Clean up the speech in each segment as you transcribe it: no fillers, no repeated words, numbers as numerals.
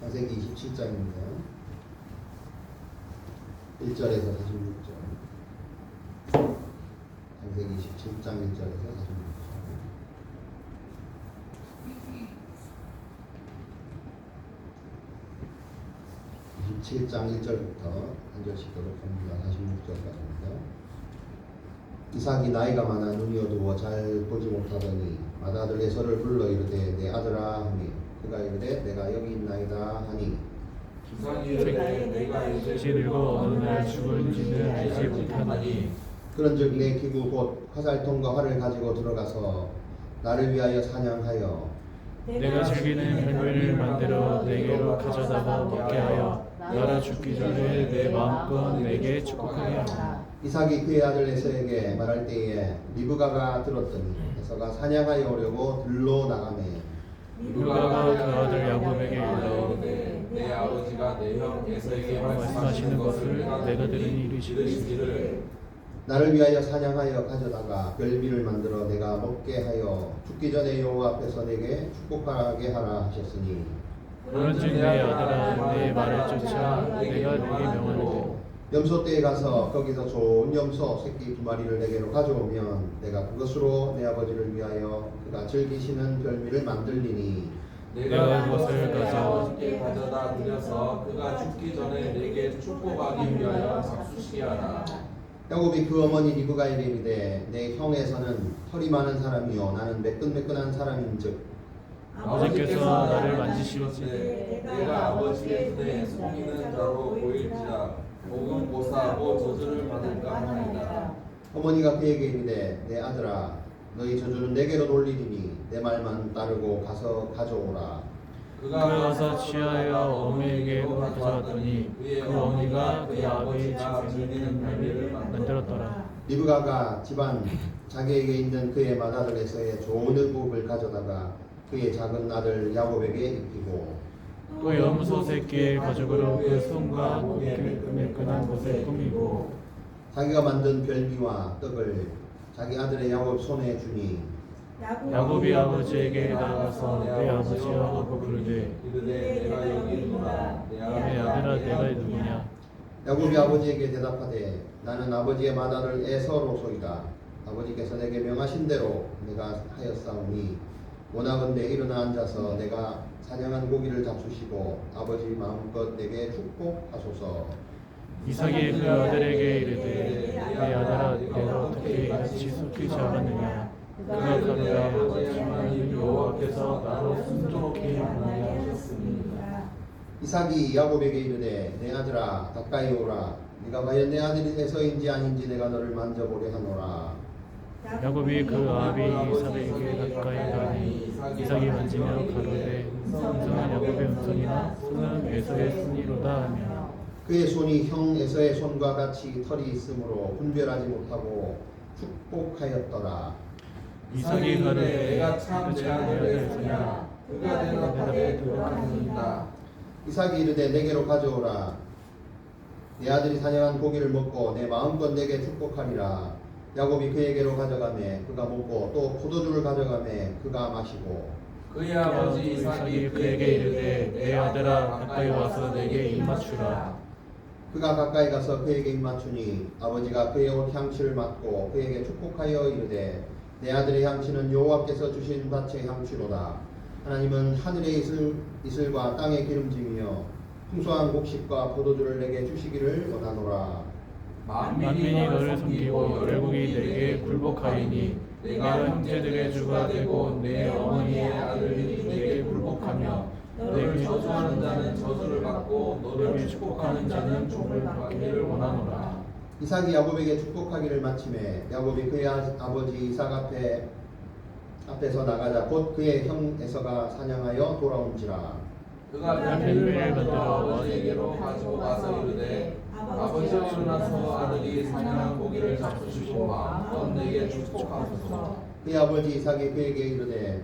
창세기 27장입니다. 1절에서 46절. 창세기 27장 1절에서 46절. 27장 1절부터 한 절씩 기록합니다. 46절까지입니다. 이삭이 나이가 많아 눈이 어두워 잘 보지 못하더니 맏아들 에서를 불러 이르되 내 아들아 하니 그가 이르되 내가 여기 있나이다 하니 이삭이 이르되 내가 이제 늙어 어느 날 죽을지는 알지 못하나니 그런즉 내 기구 곧 화살통과 활을 가지고 들어가서 나를 위하여 사냥하여 내가 즐기는 별미를 만들어 내게로 가져다가 먹게 하여 나라 죽기 전에 내 마음껏 내게 축복하게 하라. 이삭이 그의 아들 에서에게 말할 때에 리브가가 들었더니 에서가 사냥하여 오려고 들로 나가매 리브가가 그 아들 야곱에게 이르되 내 아버지가 내 형 에서에게 말씀하시는 것을 내가 들으니 이르시기를 나를 위하여 사냥하여 가져다가 별미를 만들어 내가 먹게 하여 죽기 전에 여호와 앞에서 내게 축복하게 하라 하셨으니 그런즉 내 아들아 내 말을 쫓아 내가 내게 명하노니 염소 떼에 가서 거기서 좋은 염소 새끼 2마리를 내게로 가져오면 내가 그것으로 내 아버지를 위하여 그가 즐기시는 별미를 만들리니 내가 그것을 아버지께 가져다 드려서 그가 죽기 전에 내게 축복하기 위하여 잡수시게 하라. 야곱이 그 어머니 리브가에게 이르되 내 형에서는 털이 많은 사람이요 나는 매끈매끈한 사람인즉 아버지께서 나를 만지시지 내가 아버지의 눈에 속이는 자로 보일지라 복은 고사하고 저주를 받을까 하나이다. 어머니가 그에게 이르되 내 아들아 너희 저주는 내게로 돌리리니 내 말만 따르고 가서 가져오라. 그가 가서 취하여 어머니에게 가져왔더니 그 어머니가 그의 아버지 집에 있는 별미를 만들었더라. 리브가가 집안 자기에게 있는 그의 맏아들 에서의 좋은 의복을 가져다가 그의 작은 아들 야곱에게 입히고 또 염소 새끼의 가죽으로 그 손과 매끈한 곳을 꾸미고 자기가 만든 별미와 떡을 자기 아들의 야곱 손에 주니 야곱이 아버지에게 나가서 내 아버지여 하고 부르되 이르되 내가 여기 있노라. 내 내 아들아 내가 누구냐. 야곱이 아버지에게 대답하되 나는 아버지의 맏아들 에서로소이다. 아버지께서 내게 명하신 대로 내가 하였사오니 원하건대 일어나 앉아서 내가 사냥한 고기를 잡수시고 아버지 마음껏 내게 축복하소서. 이삭이 그 아들에게 이르되 내 아들아 내가 어떻게 이같이 속히 자랐느냐. 그가 가로되 아버지 하나님 여호와께서 나로 순종케 하나니 하셨습니다. 이삭이 야곱에게 이르되 내 아들아 가까이 오라. 네가 과연 내 아들이 에서인지 아닌지 내가 너를 만져보려 하노라. 야곱이 그 아비 이삭에게 가까이 가니 이삭이 만지며 가로되 음성은 야곱의 음성이나 손은 에서의 손이로다 하며 그의 손이 형 에서의 손과 같이 털이 있으므로 분별하지 못하고 축복하였더라. 이삭이 가로되 내가 참 내 아들의 에서냐. 그가 대답하되 그러하니이다. 이삭이 이르되 내게로 가져오라. 내 아들이 사냥한 고기를 먹고 내 마음껏 내게 축복하리라. 야곱이 그에게로 가져가매 그가 먹고 또 포도주를 가져가매 그가 마시고 그의 아버지 이삭이 그에게 이르되 내 아들아 가까이 와서 내게 입 맞추라. 그가 가까이 가서 그에게 입 맞추니 아버지가 그의 옷 향취를 맡고 그에게 축복하여 이르되 내 아들의 향취는 여호와께서 주신 밭의 향취로다. 하나님은 하늘의 이슬과 땅의 기름짐이며 풍성한 곡식과 포도주를 내게 주시기를 원하노라. 만민이 너를 섬기고 열국이 내게 굴복하리니 내가 형제들의 주가 되고 내 어머니의 아들이 내게 굴복하며 너를 저주하는 자는 저주를 받고 너를 축복하는 자는 복을 받기를 원하노라. 이삭이 야곱에게 축복하기를 마침에 야곱이 그의 아버지 이삭 앞에서 나가자 곧 그의 형 에서가 사냥하여 돌아온지라. 그가 별미를 만들어 아버지에게로 가지고 가서 이르되 아버지여 일어나서 아들이 사냥한 고기를 잡수시고 마음껏 내게 축복하소서. 그의 아버지 이삭이 그에게 이르되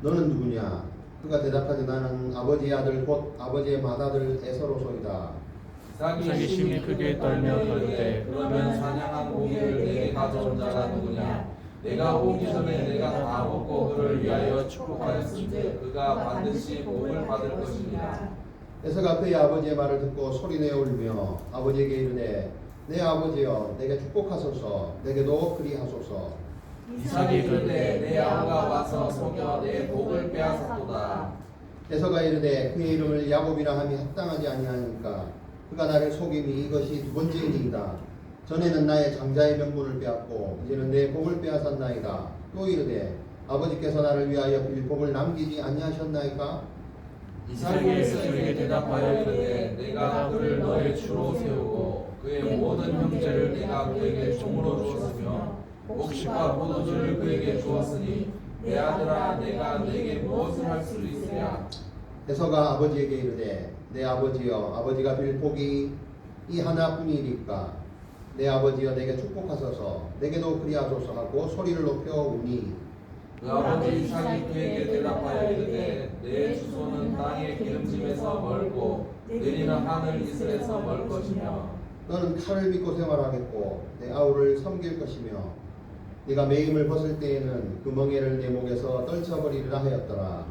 너는 누구냐? 그가 대답하되 나는 아버지의 아들 곧 아버지의 맏아들 에서로소이다. 이삭이 심히 크게 떨며 가로되 그러면 사냥한 고기를 내게 가져온 자가 누구냐? 내가 오기 전에 내가 다 먹고 그를 위하여 축복하였으니 그가 반드시 복을 받을 것이니라. 에서가 그의 아버지의 말을 듣고 소리내어 울며 아버지에게 이르되 내 아버지여 내게 축복하소서 내게도 그리하소서. 이삭이 이르되 내 아우가 와서 속여 내 복을 빼앗았도다. 에서가 이르되 그의 이름을 야곱이라 함이 합당하지 아니하니까 그가 나를 속임이 이것이 두 번째이니이다. 전에는 나의 장자의 명분을 빼앗고 이제는 내 복을 빼앗았나이다. 또 이르되 아버지께서 나를 위하여 빌 복을 남기지 아니하셨나이까? 이삭이 저에게 대답하여 이르되 내가 그를 너의 주로 세우고 그의 모든 형제를 내가 그에게 종으로 주었으며 곡식과 포도주를 그에게 주었으니 내 아들아 내가 내게 무엇을 할 수 있으랴. 에서가 아버지에게 이르되 내 아버지여 아버지가 빌 복이 이 하나뿐이니까 내 아버지여 내게 축복하소서 내게도 그리하소서 하고 소리를 높여 우니 그 아버지 이삭이 그에게 대답하여 이르되 내 주소는 땅의 기름짐에서 멀고 내리는 하늘 이슬에서 멀 것이며 너는 칼을 믿고 생활하겠고 내 아우를 섬길 것이며 네가 매임을 벗을 때에는 그 멍에를 내 목에서 떨쳐버리리라 하였더라.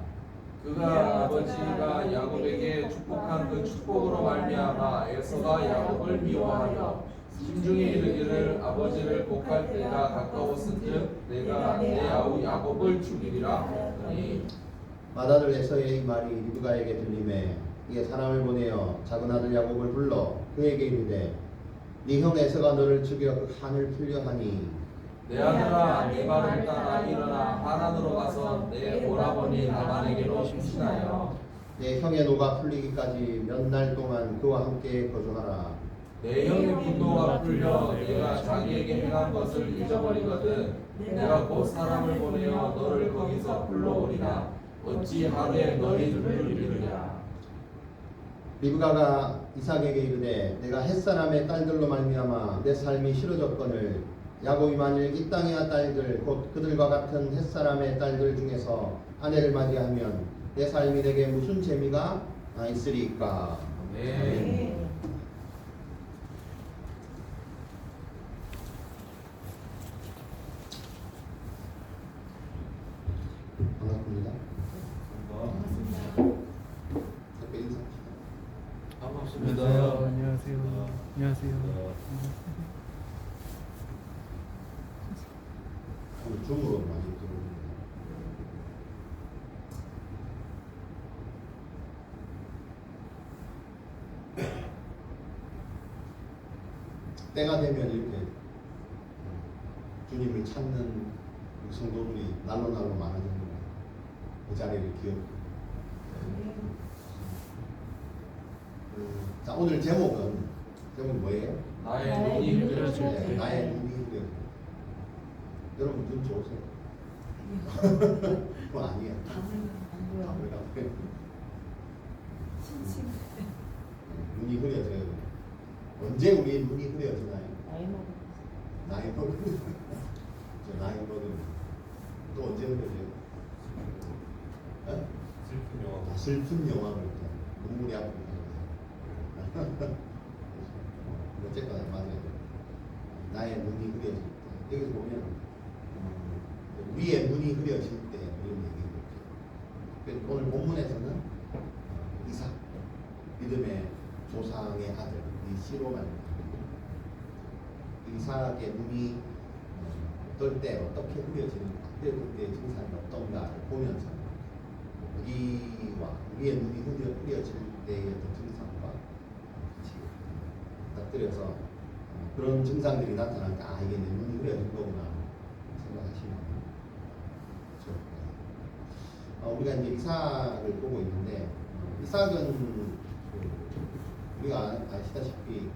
그가 아버지가 야곱에게 축복한 그 축복으로 말미암아 에서가 야곱을 미워하여 심중에 이르기를 아버지를 복할 때가 가까웠은즉 내가 내 아우 야곱을 죽이리라 하였더니 맏아들 에서의 이 말이 리브가에게 들리매 이에 사람을 보내어 작은 아들 야곱을 불러 그에게 이르되 네 형 에서가 너를 죽여 그 한을 풀려 하니 내 아들아 내 말을 따라 일어나 하란으로 가서 내 오라버니 라반에게로 심신하여 내 형의 노가 풀리기까지 몇 날 동안 그와 함께 거주하라. 내 형의 분노가 풀려 내가 자기에게 행한 것을 잊어버리거든 내가 곧 사람을 보내어 너를 거기서 불러오리라. 어찌 하루에 너희들을 이루랴. 리브가가 이삭에게 이르되 내가 햇사람의 딸들로 말미암아 내 삶이 싫어졌거늘 야곱이 만일 이 땅의 딸들 곧 그들과 같은 햇사람의 딸들 중에서 아내를 맞이하면 내 삶이 내게 무슨 재미가 있으리까? 네. 반갑습니다. 댓글 인사합시다. 반갑습니다. 안녕하세요. 안녕하세요. 오늘 줌으로 많이 들어오는데 때가 되면 이렇게 주님을 찾는 우리 성도들이 날로 많아지는 거예요. 그 자리를 기억하고. 자, 오늘 제목은 뭐예요? 나의 눈이 흐려질 네, 때 나의 눈이 흐려져. 여러분 눈 좋으세요? 그건 아니에요. 눈이 흐려져요. 언제 우리 눈이 흐려지나요? 나이 먹으면. 저 나이 먹으면. 또 언제 흐려져요? 슬픈 영화 볼 때. 눈물이 아프고. 어쨌거나 맞아요. 나의 눈이 흐려질 때. 여기서 보면 위에 눈이 흐려질 때 이런 얘기죠. 오늘 본문에서는 이삭 믿음의 조상의 아들 시로 말입니다. 이삭의 눈이 어떨 때 어떻게 흐려지는가, 흐려질 때의 증상이 어떤가를 보면서 우리의 눈이 흐려질 때의 어떤 증상과 같이 곁들여서 그런 증상들이 나타날 때 이게 내 눈이 흐려진 거구나 생각하시면 좋을 거예요. 우리가 이제 이삭을 보고 있는데 이삭은 우리가 아시다시피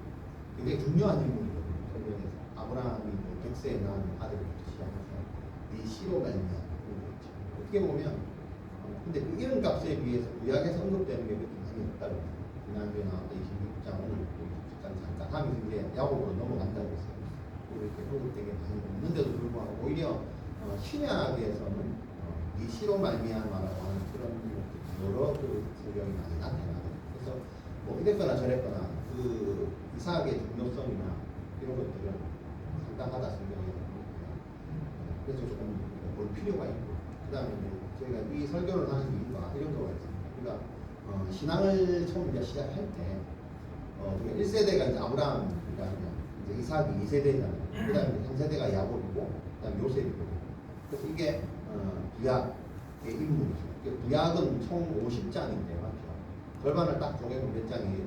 굉장히 중요한 인물이거든요. 성경에서 아브라함이 백세에 낳은 아들을 시작해서 이 시로 말미암아 어떻게 보면 근데 그 이름값에 비해서 구약에서 언급되는 게 그렇게 많이 없다고 해요. 지난주에 나왔던 26장 오늘 27장 잠깐 하면서 이제 야곱으로 넘어간다고 했어요. 이렇게 언급되게 많이 없는데도 불구하고 오히려 신약에서는 이 시로 말미암아라고 하는 그런 여러 그 성경이 많이 나타나거든요. 그래서 뭐 이랬거나 저랬거나 그 이삭의 중요성이나 이런 것들은 상당하다 성경에. 그래서 조금 볼 필요가 있고 그 다음에 저희가 이 설교를 하는 이유가 이런 거가 있습니다. 그러니까 신앙을 처음 이제 시작할 때 1세대가 이제 아브라함, 그러니까 이제 이삭이 2세대잖아요. 그다음에 3세대가 야곱이고, 그다음에 요셉이고. 그래서 이게 구약의 인물이죠. 구약은 총 50장인데 맞죠? 절반을 딱 쪼개면 몇 장이에요?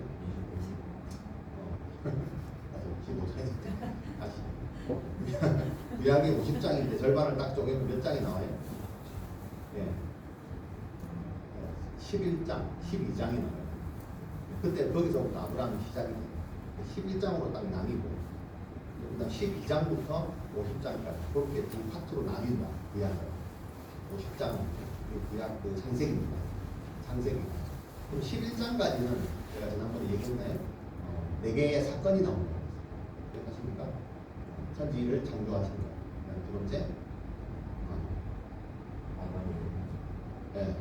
25장인데 다시 구약이 50장인데 절반을 딱 쪼개면 몇 장이 나와요? 예. 11장, 12장이 나와요. 그때 거기서부터 아브라함이 시작이 돼요. 11장으로 딱 나뉘고, 그다음 12장부터 50장까지 그렇게 두 파트로 나뉜다. 구약을 50장 구약 그 창세기입니다. 창세기. 그럼 11장까지는 제가 지난번에 얘기했나요? 4개의 사건이 나옵니다. 기억하십니까? 천지를 창조하신 것. 두 번째, 네.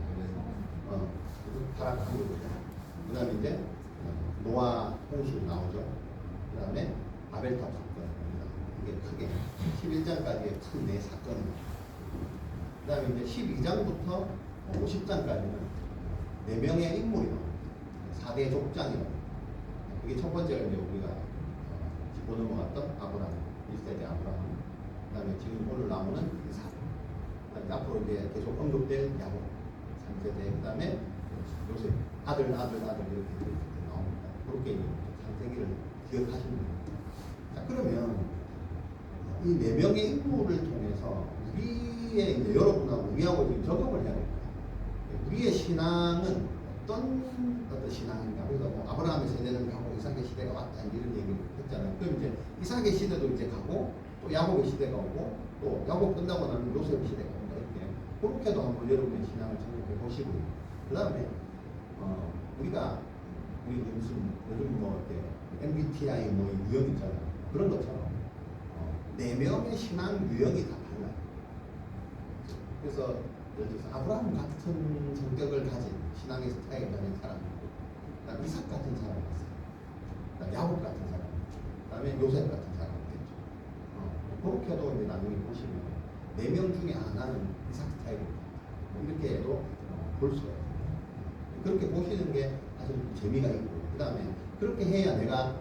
타락한 거죠. 그 다음에 이제 노아 홍수 나오죠. 그 다음에 아벨탑 사건입니다. 이게 크게 11장까지의 큰 4사건입니다. 그 다음에 이제 12장부터 50장까지는 4명의 인물이 나옵니다. 4대 족장이라고. 이게 첫 번째가 이제 우리가 짚고 넘어갔던 아브라함, 1세대 아브라함. 그 다음에 지금 오늘 나오는 이삭. 그 다음에 앞으로 이제 계속 언급될 야곱. 3세대. 그 다음에 요셉. 아들 이렇게 나옵니다. 그렇게 이제 창세기를 기억하시면 됩니다. 자, 그러면 이 4명의 인물을 통해서 우리의 이제 여러분하고 우리하고 지금 적용을 해야 됩니다. 우리의 신앙은 어떤 신앙인가? 그래서 뭐 아브라함의 세대는 가고 이삭의 시대가 왔다 이런 얘기를 했잖아요. 그럼 이제 이삭의 시대도 이제 가고 또 야곱의 시대가 오고 또 야곱 끝나고 나면 요셉의 시대가 온다 이렇게 그렇게도 한번 여러분의 신앙을 생각해 보시고요. 그 다음에 우리 무슨 요즘 뭐 이렇게 MBTI 뭐 유형 있잖아요. 그런 것처럼 4명의 신앙 유형이 다 달라요. 그래서 예를 들어서 아브라함 같은 성격을 가진 신앙의 스타일을 가진 사람이 있고, 그다음에 이삭 같은 사람이 있어요. 그다음에 야곱 같은 사람이 있죠. 그다음에 요셉 같은 사람이 있겠죠. 그렇게도 이제 나중에 보시면 4명 중에 하나는 이삭 스타일입니다. 이렇게도 볼 수가 있어요. 그렇게 보시는 게 사실 재미가 있고, 그다음에 그렇게 해야 내가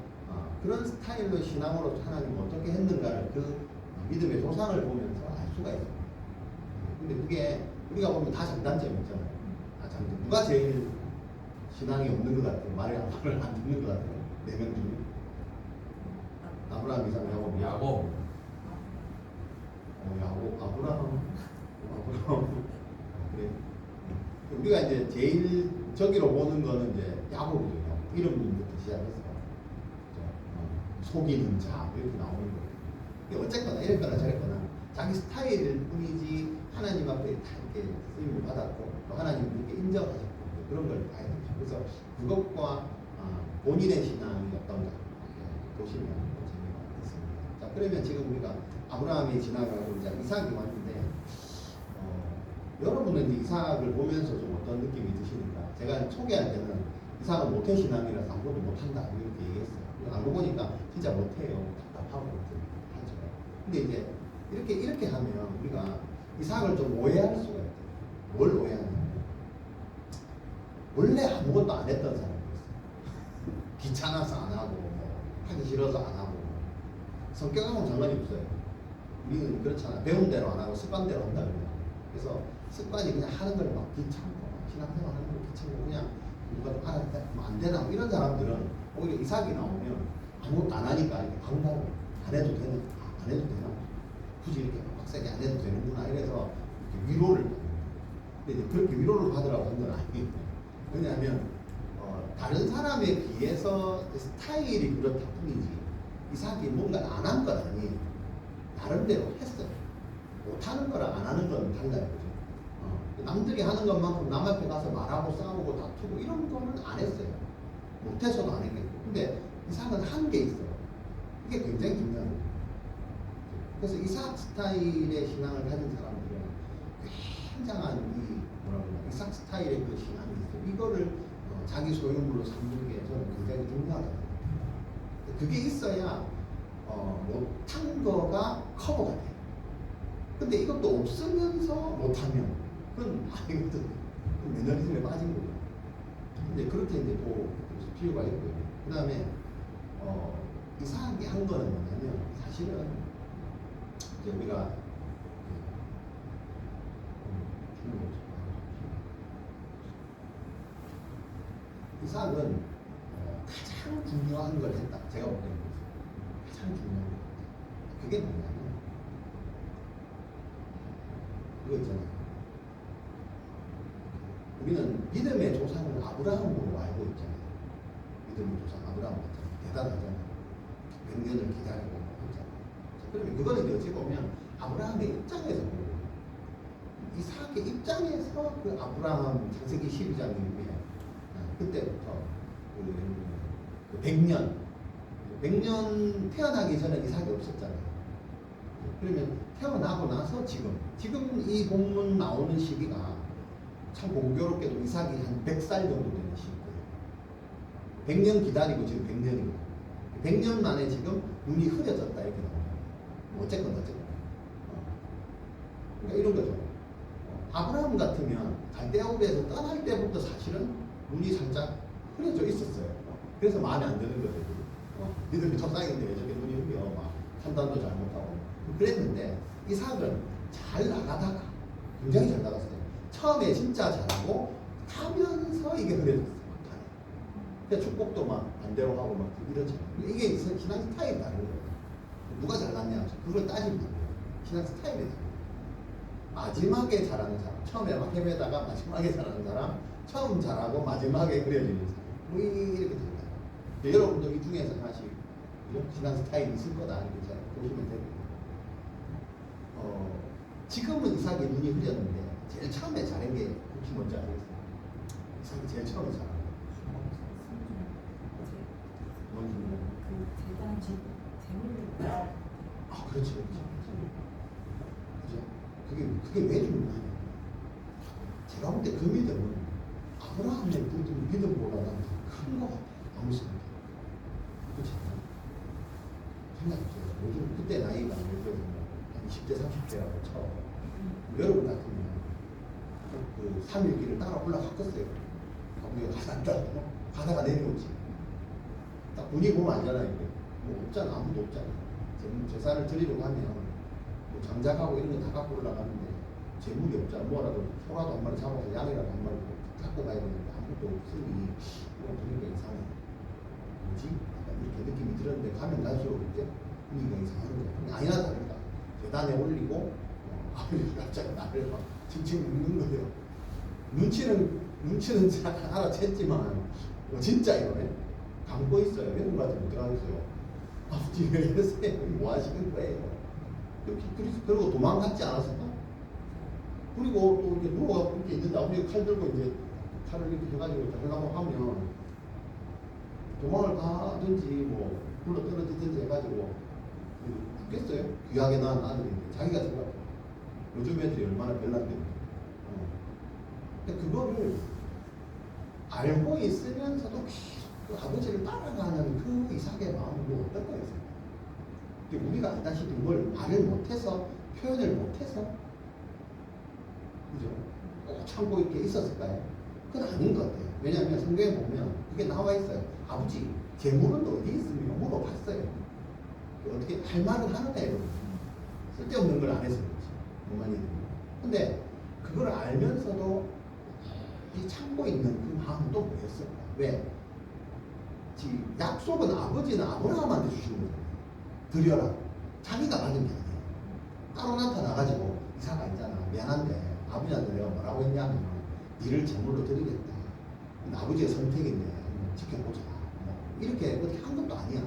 그런 스타일로 신앙으로 하나님을 어떻게 했는가를 그 믿음의 조상을 보면서 알 수가 있어요. 근데 그게 우리가 보면 다 장단점이 있잖아요. 누가 제일 신앙이 없는 것 같아요? 말을 안 듣는 것 같아요? 4명 중에 아브라함, 이삭, 야곱. 야곱. 아브라함. 그래. 우리가 이제 제일 저기로 보는 거는 이제 야곱이죠. 이름부터 시작해서 속이는 자 이렇게 나오는 거예요. 어쨌거나 이랬거나 저랬거나 자기 스타일일 뿐이지 하나님 앞에 다 이렇게 쓰임을 받았고 또 하나님 이렇게 인정하셨고 그런 걸 봐야 되죠. 그래서 그것과 본인의 신앙이 어떤가 이렇게 보시면 재미가 있습니다. 자, 그러면 지금 우리가 아브라함이 지나가고 이제 이삭이 왔는데 여러분은 이제 이삭을 보면서 좀 어떤 느낌이 드시는가? 제가 소개할 때는 이삭은 모태 신앙이라서 아무것도 못한다 이렇게 얘기했어요. 알고 보니까 진짜 못해요. 답답하고 하죠. 근데 이제 이렇게 하면 우리가 이삭을 좀 오해할 수가 있대요. 뭘 오해하냐면 원래 아무것도 안 했던 사람이었어요. 귀찮아서 안 하고 뭐 하기 싫어서 안 하고 성격하고는 상관이 없어요. 우리는 그렇잖아. 배운 대로 안 하고 습관대로 한다 그래요. 그래서 습관이 그냥 하는 걸 막 귀찮고 신앙생활 하는 거 귀찮고 그냥 누가 좀 알았다 안 되나 뭐 이런 사람들은 오히려 이삭이 나오면 아무것도 안 하니까 이렇게 방법을 안 해도 되나? 굳이 이렇게 빡세게 안 해도 되는구나 이래서 이렇게 위로를 받는 거예요. 근데 이제 그렇게 위로를 받으라고 한 건 아니에요. 왜냐하면 다른 사람에 비해서 스타일이 그렇다 뿐이지 이삭이 뭔가 안 한 건 아니에요. 나름대로 했어요. 못하는 거랑 안 하는 건 달라요. 그죠? 남들이 하는 것만큼 남 앞에 가서 말하고 싸우고 다투고 이런 거는 안 했어요. 못해서도 안 했겠고. 근데 이삭은 한 게 있어요. 이게 굉장히 중요한 거예요. 그래서 이삭 스타일의 신앙을 가진 사람들은 굉장한 이삭 스타일의 그 신앙이 있어요. 이거를 자기 소유물로 삼는 게 저는 굉장히 중요하다고 생각해요. 그게 있어야 못한 거가 커버가 돼요. 근데 이것도 없으면서 못하면 그건 아니거든. 매너리즘에 빠진 거예요. 근데 그렇게 이제 또 필요가 있고요. 그 다음에 이상하게 한 거는 뭐냐면 사실은 이제 우리가 이삭은 가장 중요한 걸 했다. 제가 볼 때는 가장 중요한 거. 그게 뭐냐면 이거 있잖아요. 우리는 믿음의 조상을 아브라함으로 알고 있잖아요. 믿음의 조상 아브라함 같잖아요. 대단하잖아요. 100년을 기다리고 있잖아요. 그러면 그거는 어찌 보면 아브라함의 입장에서 보고 이삭의 입장에서 그 아브라함 창세기 12장 이후에 그때부터 그 100년 태어나기 전에 이삭이 없었잖아요. 그러면 태어나고 나서 지금 이 본문 나오는 시기가 참 공교롭게도 이삭이 한 100살 정도 되는 시기예요. 100년 기다리고 지금 100년이고 100년 만에 지금 눈이 흐려졌다 이렇게 나와요. 뭐 어쨌건 그러니까 이런 거죠. 아브라함 같으면 갈대아우르에서 떠날 때부터 사실은 눈이 살짝 흐려져 있었어요. 그래서 마음에 안 드는 거죠. 믿음이 조상인데 왜 저렇게 눈이 흐려 막 판단도 잘못하고 그랬는데 이삭은 잘 나가다가 굉장히 잘 나갔어요. 처음에 진짜 잘하고 하면서 이게 흐려졌어요. 그러니까 축복도 막 반대로 하고 막 이러죠. 이게 신앙 스타일이 다른 거예요. 누가 잘났냐 그걸 따지면 돼요. 신앙 스타일이 다른 거예요. 마지막에 잘하는 사람, 처음에 막 헤매다가 마지막에 잘하는 사람, 처음 잘하고 마지막에 흐려지는 사람, 뭐 이렇게 됩니다. 여러분도 이 중에서 하나씩 이런 신앙 스타일이 있을 거다 이렇게 잘 보시면 되고요. 지금은 이삭이 눈이 흐렸는데 제일 처음에 잘한 게 혹시 뭔지 아시겠어요? 이삭이 제일 처음에 잘한 거. 뭔지 모르겠어요. 그 재단 재물을 그렇죠. 그죠? 그게 왜 중요하냐? 제가 볼 때 그 믿음은 아브라함의 믿음보다는 큰 것 같아요. 아무 생각이. 그렇지 않아요? 생각해보세요. 요즘 그때 나이가 예를 들어서 한 20대, 30대라고 쳐. 여러분 같으면 그 3일 길을 따라 올라갔겠어요. 가다가 내려오지. 딱 분위기 보면 알잖아요. 뭐 없잖아. 아무도 없잖아. 제사를 드리러 가면 뭐 장작하고 이런 거 다 갖고 올라가는데 재물이 없잖아. 뭐라도 소라도 한 마리 잡아서 양이라도 한 마리 갖고 가야 되는데 아무것도 없으니 이건 분위기가 이상해. 뭐지? 약간 이렇게 느낌이 들었는데 가면 갈수록 이제 분위기가 이상한 거예요. 아니나 다를까. 계단에 올리고 아버지가 갑자기 나를 막 칭칭 묻는 거예요. 눈치는 잘 알아챘지만 진짜 이거네. 감고 있어요. 이런 거 같으면 어떡하겠어요. 아버지 왜 이러세요? 뭐 하시는 거예요? 그리고 도망갔지 않았을까? 그리고 또 이렇게 누워가 이렇게 있는데 아버지가 칼 들고 이제 칼을 이렇게 해가지고 이렇게 하려고 하면 도망을 가든지 뭐 불러 떨어지든지 해가지고 죽겠어요? 귀하게 낳은 아들인데 자기가 생각해. 요즘 애들이 얼마나 별난데. 근데 그거를 알고 있으면서도 그 아버지를 따라가는 그 이삭의 마음은 뭐 어떤 거였어요? 근데 우리가 알다시피 뭘 말을 못해서 표현을 못해서 그죠? 꼭 참고 이렇게 있었을까요? 그건 아닌 것 같아요. 왜냐하면 성경에 보면 그게 나와 있어요. 아버지 재물은 어디 있습니까? 물어봤어요. 어떻게 할 말은 하는 애로 쓸데없는 걸 안 해서 그렇지. 뭐만이 근데 그걸 알면서도 이 참고 있는 그 마음은 또 뭐였을까? 왜? 약속은 아버지는 아브라함한테 주시는 거예요. 드려라. 자기가 받은 게 아니에요. 따로 나타나가지고 이삭아 있잖아. 미안한데 아버지한테 내가 뭐라고 했냐면 니를 제물로 드리겠다. 아버지의 선택인데 지켜보자. 이렇게 어떻게 한 것도 아니야.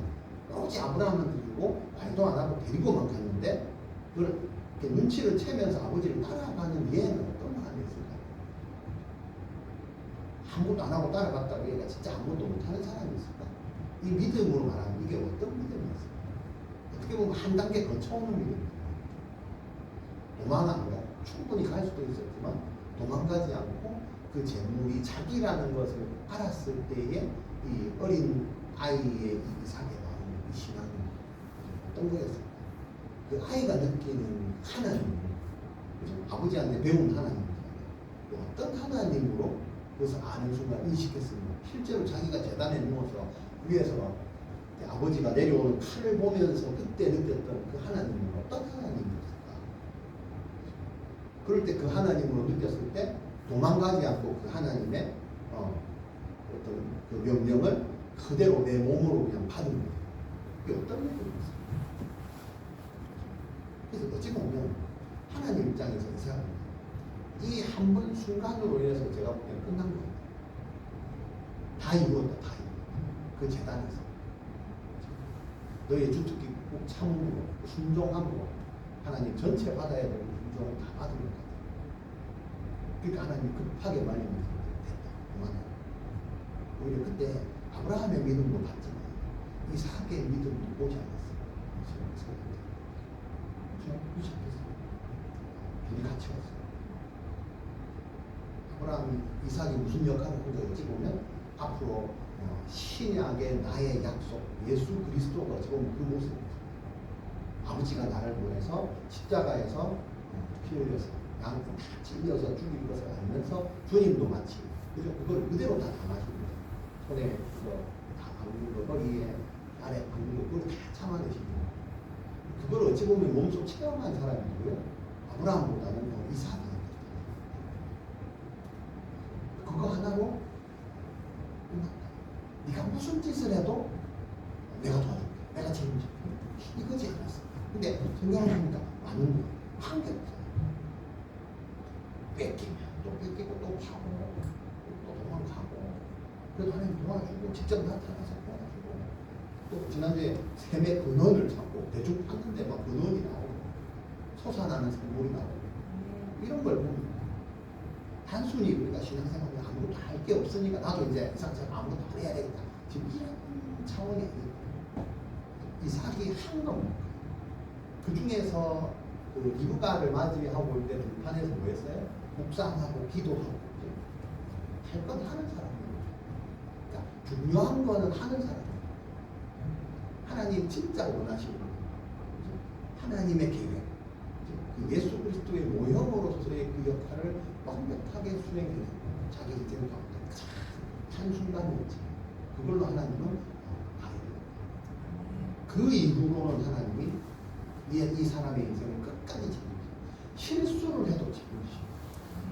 오직 아브라함한테 주고 말도 안 하고 데리고만 갔는데 그걸 이렇게 눈치를 채면서 아버지를 따라가는 얘는 어떤 마음이 있을까요? 아무것도 안 하고 따라갔다고 얘가 진짜 아무것도 못하는 사람이 있을까? 이 믿음으로 말하면 이게 어떤 믿음이었을까? 어떻게 보면 한 단계 거쳐오는 믿음이에요. 도망 안 가. 충분히 갈 수도 있었지만 도망가지 않고 그 재물이 자기라는 것을 알았을 때에 이 어린 아이의 이 이삭의 마음, 이 신앙은 어떤 거였을까? 그 아이가 느끼는 하나님, 그죠? 아버지한테 배운 하나님, 어떤 하나님으로 그래서 아는 순간 인식했습니다. 실제로 자기가 재단에 누워서 위에서 아버지가 내려오는 칼을 보면서 그때 느꼈던 그 하나님은 어떤 하나님이었을까? 그럴 때 그 하나님으로 느꼈을 때 도망가지 않고 그 하나님의 어떤 그 명령을 그대로 내 몸으로 그냥 받은 거예요. 이게 어떤 느낌이었어요? 그래서 어찌 보면 하나님 입장에서 이 한 번 순간으로 인해서 제가 보기엔 끝난 거예요. 다 이루었다, 다 이루었다. 그 재단에서. 너의 주특기 꼭 참음으로, 순종함으로 하나님 전체 받아야 될 순종을 다 받은 것 같아요. 그러니까 하나님 급하게 말리면서 됐다. 그만해. 오히려 그때 아브라함의 믿음도 봤지만 이삭의 믿음도 보지 않았어요. 그냥 무시했어요. 둘이 같이 왔어요. 아브라함, 이삭이 무슨 역할을 한지 어찌 보면 앞으로 신약의 나의 약속, 예수 그리스도가 어찌 보면 그 모습이죠. 아버지가 나를 보내서 십자가에서 피 흘려서 양을 다 찔려서 죽일 것을 알면서 주님도 마치 그걸 그대로 다 담아주고 손에 그거 다 박는 거, 머리에 아래 박는 거 그걸 다 참아내시고 그걸 어찌 보면 몸소 체험한 사람이고요. 아브라함보다는 더 이삭이 그거 하나로 끝났다. 네가 무슨 짓을 해도 내가 도와줄게. 내가 책임질게. 이거지 않았어. 근데 생각해보니까 맞는 거예요. 한 게 없어요. 뺏기면 또 뺏기고 또 파고 또 도망가고 그래도 하나님 도와주고 직접 나타나서 도와주고 또 지난주에 샘의 근원을 찾고 대충 팠는데 막 근원이 나오고 솟아나는 샘물이 나오고 이런 걸 보면 단순히 우리가 신앙생활에 아무것도 할 게 없으니까 나도 이제 이삭처럼 아무것도 안 해야 되겠다. 지금 이런 차원이 아니에요. 이삭이 한 겁니다. 그 중에서 그 리브가를 맞이하고 올 때 들판에서 뭐 했어요? 묵상하고 기도하고 할 건 하는 사람이에요. 그러니까 중요한 거는 하는 사람이에요. 하나님 진짜 원하시는 거예요. 하나님의 계획. 그 예수 그리스도의 모형으로서의 그 역할을 완벽하게 수행해내고 자기 인생 가운데 한순간이었지. 그걸로 하나님은 그 이후로는 하나님이 이 사람의 인생을 끝까지 책임지고 실수를 해도 책임지고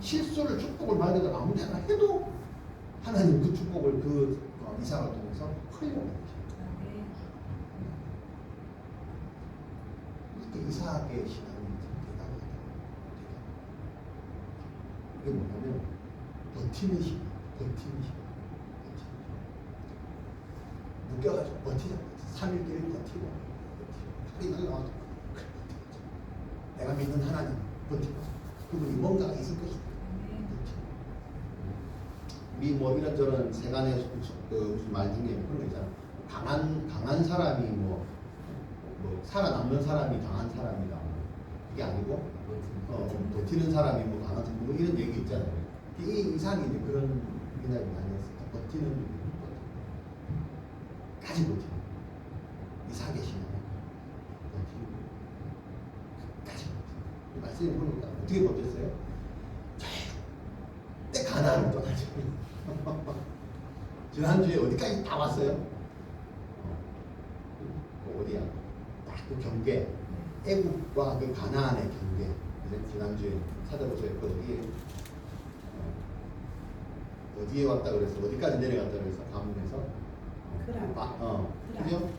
실수를 축복을 받으면 아무 데나 해도 하나님 그 축복을 그 이삭을 통해서 흘려내죠. 이렇게 이삭의 신앙이 대단하다. 이게 뭐냐면 버티는 시간, 버티는 시간. 묶여가지고 버티자. 3일끼리 버티고 칼이 날라와도 내가 믿는 하나님 버티고 그분이 뭔가가 있을 것이다. 우리 뭐 이런저런 세간의 그 무슨 말 중에 그런 거 있잖아. 강한 사람이 뭐 살아남는 사람이 강한 사람이다. 그게 아니고 버티는 사람이 뭐 강한 사람 뭐 이런 얘기 있잖아요. 이 이상이 이제 그런 이야기 많이 했어요. 버티는 까지 버티는 이삭의 신앙 버티는 까지 버티는 말씀을 보니까 어떻게 버텼어요? 때 가나안을 떠나죠. 지난주에 어디까지 다 왔어요? 어디야? 딱 그 경계, 애국과 그 가나안의 경계. 지난주에 찾아보세요. 그 어디에 왔다 그래서 어디까지 내려갔다 그래서 가문에서 그죠?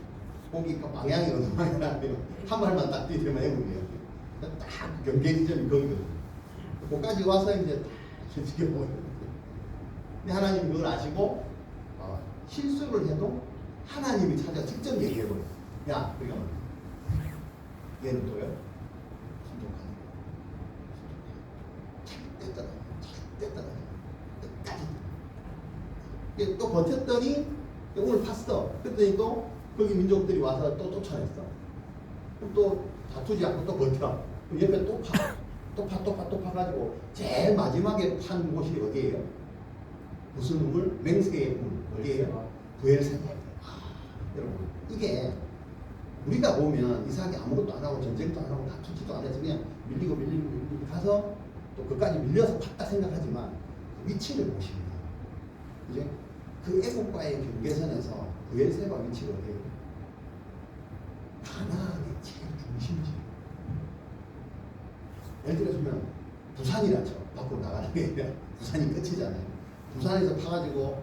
거기 방향이 어느 방향이라면 한 발만 딱 뛰면 애국이에요. 딱 경계 지점이 거기거든요. 거기까지 와서 이제 다 지켜보고 근데 하나님이 그걸 아시고 실수를 해도 하나님이 찾아 직접 얘기해버려요. 야, 우리가 얘는 또요? 순종하는 거야. 절대 떠나. 끝까지. 또 버텼더니 오늘 팠어. 그랬더니 또 거기 민족들이 와서 또 쫓아냈어. 그럼 또 다투지 않고 또 버텨. 그럼 옆에 또 파. 또 파가지고 제일 마지막에 판 곳이 어디예요? 무슨 물? 맹세의 물. 어디예요? 부엘세바. 여러분 이게 우리가 보면 이삭이 아무것도 안 하고 전쟁도 안 하고 다투지도 안 해서 그냥 밀리고 가서 또 그까지 밀려서 팠다 생각하지만 그 위치를 보시면 이제 그 애국과의 경계선에서 브엘세바 위치가 어디예요? 가나안의 제일 중심지. 예를 들어서면 부산이라 쳐. 밖으로 나가는 게 아니라 부산이 끝이잖아요. 부산에서 파가지고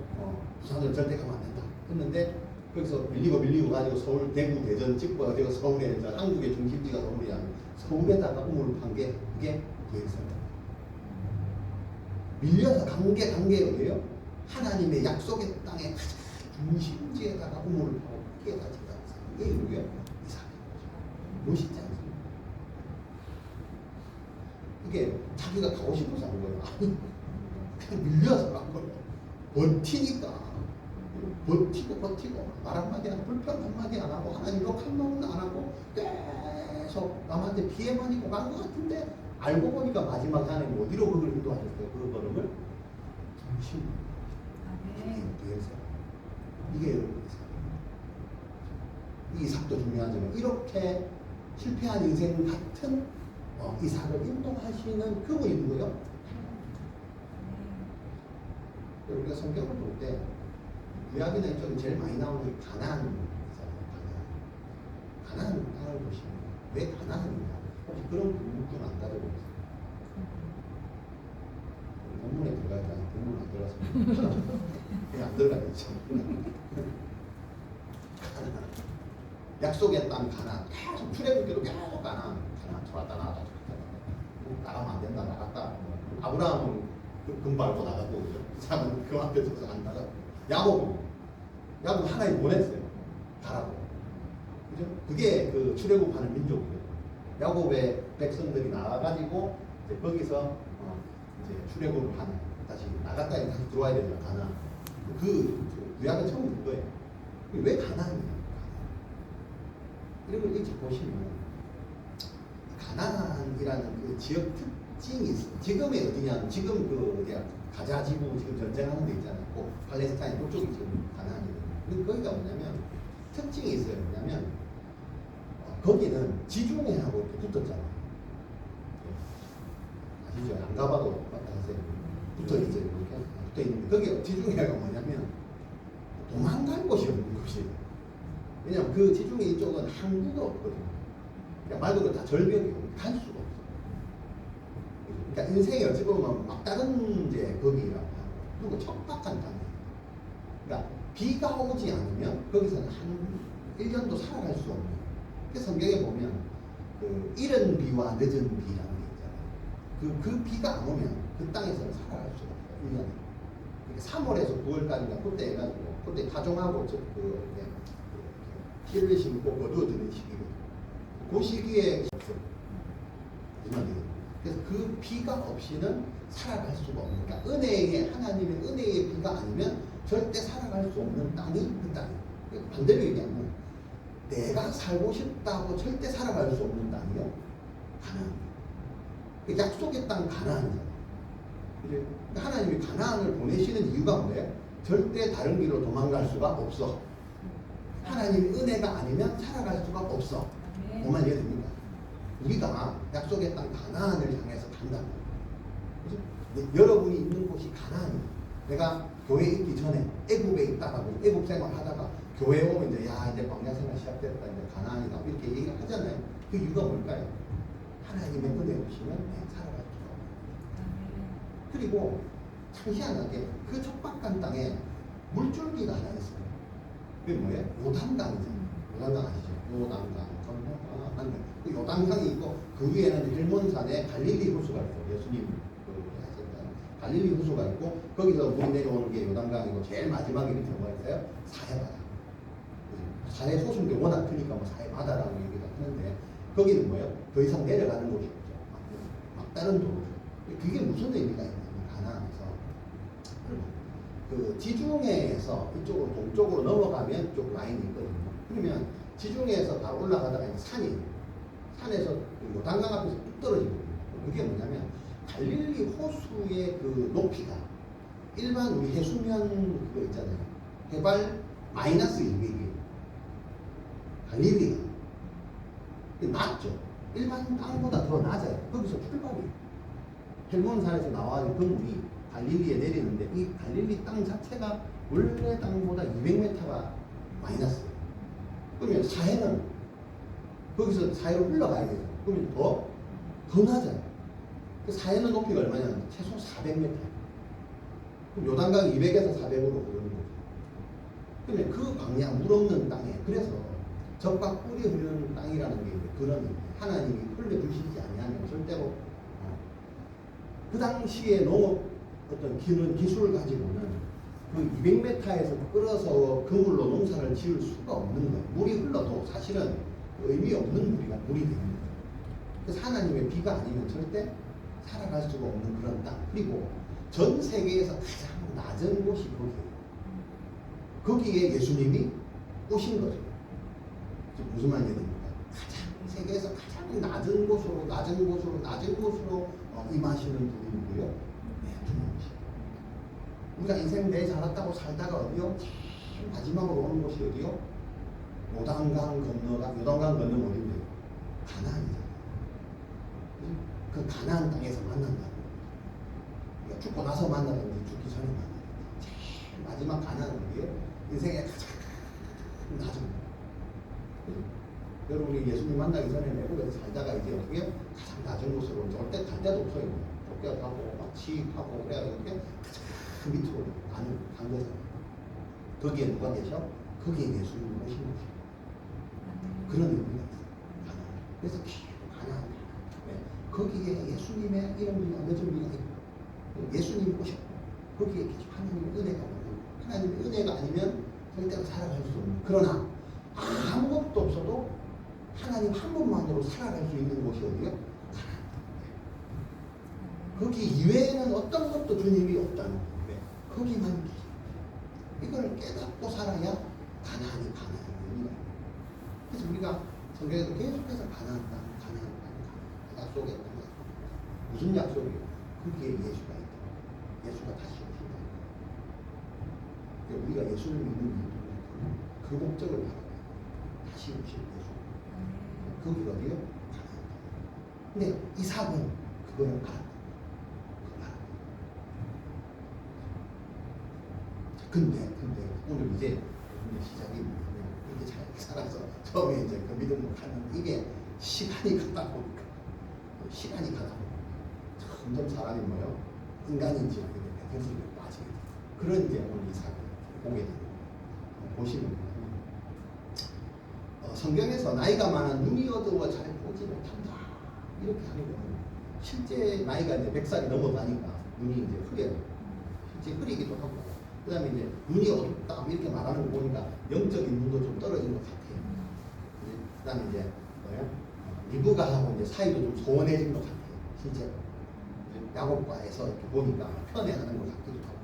부산으로 절대 가면 안 된다. 했는데 거기서 밀리고 가지고 서울, 대구, 대전 찍고 어디가 서울에 이제 한국의 중심지가 서울이야. 서울에다가 우물을 판 게 그게 브엘세바. 밀려서 관계가 어디예요? 하나님의 약속의 땅의 가장 중심지에다가 우물을 파고 그게 가지고 이게 누구예요? 이삭이에요. 멋있지 않습니까? 이게 자기가 가고 싶어서 한 거예요. 그냥 밀려서 간 거예요. 버티고 말 한마디 안 하고 불평 한마디 안 하고 하나님 욕 한마디 안 하고 계속 남한테 피해만 입고 간 것 같은데 알고 보니까 마지막에 하나님 어디로 그걸 인도하셨어요? 그 걸음을 중심. 이게 이삭도 중요한 점은 이렇게 실패한 인생 같은 이삭을 인도하시는 그분이 누구예요? 우리가 성경을 볼 때 구약이나 이쪽에 제일 많이 나오는 게 가나안이잖아요. 가나안 땅을 보시면 왜 가나안이냐? 혹시 그런 궁금증 안 가져보셨어요? 본문에 들어가 있다니 본문 안 들어갔습니다. 그냥 안 들어가겠죠. 약속의 땅 가나안 계속 출애굽기도 계속 가나안 들어왔다 나갔다 나가면 안 된다 나갔다. 아브라함은 금 밟고 나가고 그죠? 그 사람은 그 앞에 서서 안 나가고 야곱 하나님 보냈어요. 가라고. 그죠? 그게 그 출애굽하는 민족이에요. 야곱의 백성들이 나와가지고 이제 거기서 이제 출애굽을 하는 다시 나갔다 다시 들어와야 되잖아. 가나안. 그 구약은 처음 그거예요. 왜 가나안이냐? 이런 걸 일찍 보시면 가나안이라는 그 지역 특징이 있어요. 지금이 어디냐? 지금 그 어디야? 가자 지구 지금 전쟁하는 데 있잖아요. 그 팔레스타인 그쪽이 지금 가나안이거든요. 근데 거기가 뭐냐면 특징이 있어요. 뭐냐면 거기는 지중해하고 이렇게 붙었잖아요. 아시죠? 안 가봐도 아세요? 붙어 있어요. 이렇게 붙어 있는데 거기 지중해가 뭐냐면 도망갈 곳이 없는 곳이에요. 왜냐면 그 지중해 이쪽은 항구가 없거든요. 그러니까 말 그대로 다 절벽이에요. 갈 수가 없어요. 그러니까 인생이 어찌 보면 막다른 이제 거기라고 하고 그리고 척박한 땅이에요. 그러니까 비가 오지 않으면 거기서는 한 1년도 살아갈 수 없는. 그래서 성경에 보면 그 이른 비와 늦은 비라는 게 있잖아요. 그 비가 안 오면 그 땅에서는 살아갈 수가 없어요. 1년에. 그러니까 3월에서 9월까지가 그때 해가지고 그때 타종하고 피를 심고 거두어지는 시기거든요. 그 시기에 그래서 그 비가 없이는 살아갈 수가 없는. 그러니까 은혜의 하나님의 은혜의 비가 아니면 절대 살아갈 수 없는 땅이 그 땅이에요. 반대로 얘기하면 내가 살고 싶다고 절대 살아갈 수 없는 땅이요. 가나안. 약속의 땅 가나안이잖아요. 그러니까 하나님이 가나안을 보내시는 이유가 뭐예요? 절대 다른 길로 도망갈 수가 없어. 하나님의 은혜가 아니면 살아갈 수가 없어. 뭐만 이해됩니까? 우리가 약속의 땅 가나안을 향해서 간다는 거예요. 그죠? 여러분이 있는 곳이 가나안이에요. 내가 교회에 있기 전에 애국에 있다가 애국 생활 하다가 교회에 오면 이제 이제 광야 생활 시작됐다 이제 가나안이다 이렇게 얘기를 하잖아요. 그 이유가 뭘까요? 하나님의 은혜 없이는 살아갈 수가 없어요. 그리고 참 희한하게 그 척박한 땅에 물줄기가 하나 있어요. 그게 뭐예요? 요단강이잖아요. 요단강 아시죠? 요단강. 그 요단강이 있고 그 위에는 헬몬산에 갈릴리 호수가 있어요. 예수님 갈릴리 호수가 있고 거기서 물이 내려오는 게 요단강이고 제일 마지막에 밑에 뭐가 있어요? 사해바다. 사해 호수인데 워낙 크니까 뭐 사해바다라고 얘기를 하는데 거기는 뭐예요? 더 이상 내려가는 곳이 없죠. 막다른 도로죠. 그게 무슨 의미가 있냐면 가나안에서 그 지중해에서 이쪽으로 동쪽으로 넘어가면 이쪽 라인이 있거든요. 그러면 지중해에서 바로 올라가다가 산에서 요단강 앞에서 뚝 떨어지거든요. 그게 뭐냐면 갈릴리 호수의 그 높이가 일반 우리 해수면 그거 있잖아요. 해발 마이너스 200이에요. 갈릴리가 낮죠. 일반 땅보다 더 낮아요. 거기서 출발이에요. 헬몬산에서 나와는 그 물이 갈릴리에 내리는데 이 갈릴리 땅 자체가 원래 땅보다 200m가 많이 났어요. 그러면 사해는 거기서 사해로 흘러가야 돼요. 그러면 더 낮아요. 그 사해는 높이가 얼마냐면 최소 400m. 그럼 요단강 200에서 400으로 흐르는 거죠. 그러면 그 광야 물 없는 땅에 그래서 적과 꿀이 흐르는 땅이라는 게 그런 하나님이 흘려주시지 아니하면 절대로 그 당시에 농업 어떤 기술을 가지고는 그 200m에서 끌어서 그물로 농사를 지을 수가 없는 거예요. 물이 흘러도 사실은 의미 없는 물이 되는 거예요. 그래서 하나님의 비가 아니면 절대 살아갈 수가 없는 그런 땅. 그리고 전 세계에서 가장 낮은 곳이 거기예요. 거기에 예수님이 오신 거죠. 지금 무슨 말인지 됩니까? 세계에서 가장 낮은 곳으로 임하시는 분이 누구요? 네, 주님이시죠. 우리가 인생 내 잘났다고 살다가 어디요? 제일 마지막으로 오는 곳이 어디요? 요단강 건너면 어딘데요? 가나안이잖아요. 그 가나안 땅에서 만난다는 거예요. 그러니까 죽고 나서 만나든지 죽기 전에 만나든지 제일 마지막 가나안은 어디요? 인생의 가장 낮은 곳. 여러분 우리 예수님 만나기 전에 외국에서 살다가 이제 어떻게 가장 낮은 곳으로 갈 데도 없어요. 쫓겨가고 막 취입하고 그래야 이렇게 가장 밑으로 간 거잖아요. 거기에 누가 계셔? 거기에 예수님이 오신 거죠. 그런 의미가 있어요. 그래서 가나안. 네. 거기에 예수님의 이름이나 맺음이가 있고 예수님이 오셨고 거기에 계속 하나님의 은혜가 오고 하나님의 은혜가 아니면 절대로 살아갈 수 없는 그러나 아무것도 없어도 하나님 한 분만으로 살아갈 수 있는 곳이 어디요? 가나안. 거기 이외에는 어떤 것도 주님이 없다는 건데 거기만 계시. 이걸 깨닫고 살아야 가나안이 가나안입니다. 그래서 우리가 성경에서 계속해서 가나안 땅, 약속의 땅, 무슨 약속이에요? 거기에 예수가 있다. 예수가 다시 오신다. 그러니까 우리가 예수를 믿는 이유는 그 목적을 바라봐요. 다시 오신 예수. 거기가 어디요? 가나안. 근데 이삭은 그거를 알았다. 근데 오늘 이제 시작이 뭐냐면 이렇게 잘 살아서 처음에 이제 그 믿음으로 가는 이게 시간이 가다 보니까 점점 사람이 뭐요? 인간인지 알게 되면 대수를 빠지게 돼요. 그런 이제 오늘 이삭을 보게 됩니다. 보시면 성경에서 나이가 많아 눈이 어두워 잘 보지 못한다 이렇게 하는 거는 실제 나이가 이제 100살이 넘어가니까 눈이 이제 흐려요. 실제 흐리기도 하고 그 다음에 이제 눈이 어둡다 이렇게 말하는 거 보니까 영적인 눈도 좀 떨어진 것 같아요. 그 다음에 이제 뭐야? 리브가하고 이제 사이도 좀 소원해진 것 같아요. 실제로 야곱과에서 이렇게 보니까 편애하는 것 같기도 하고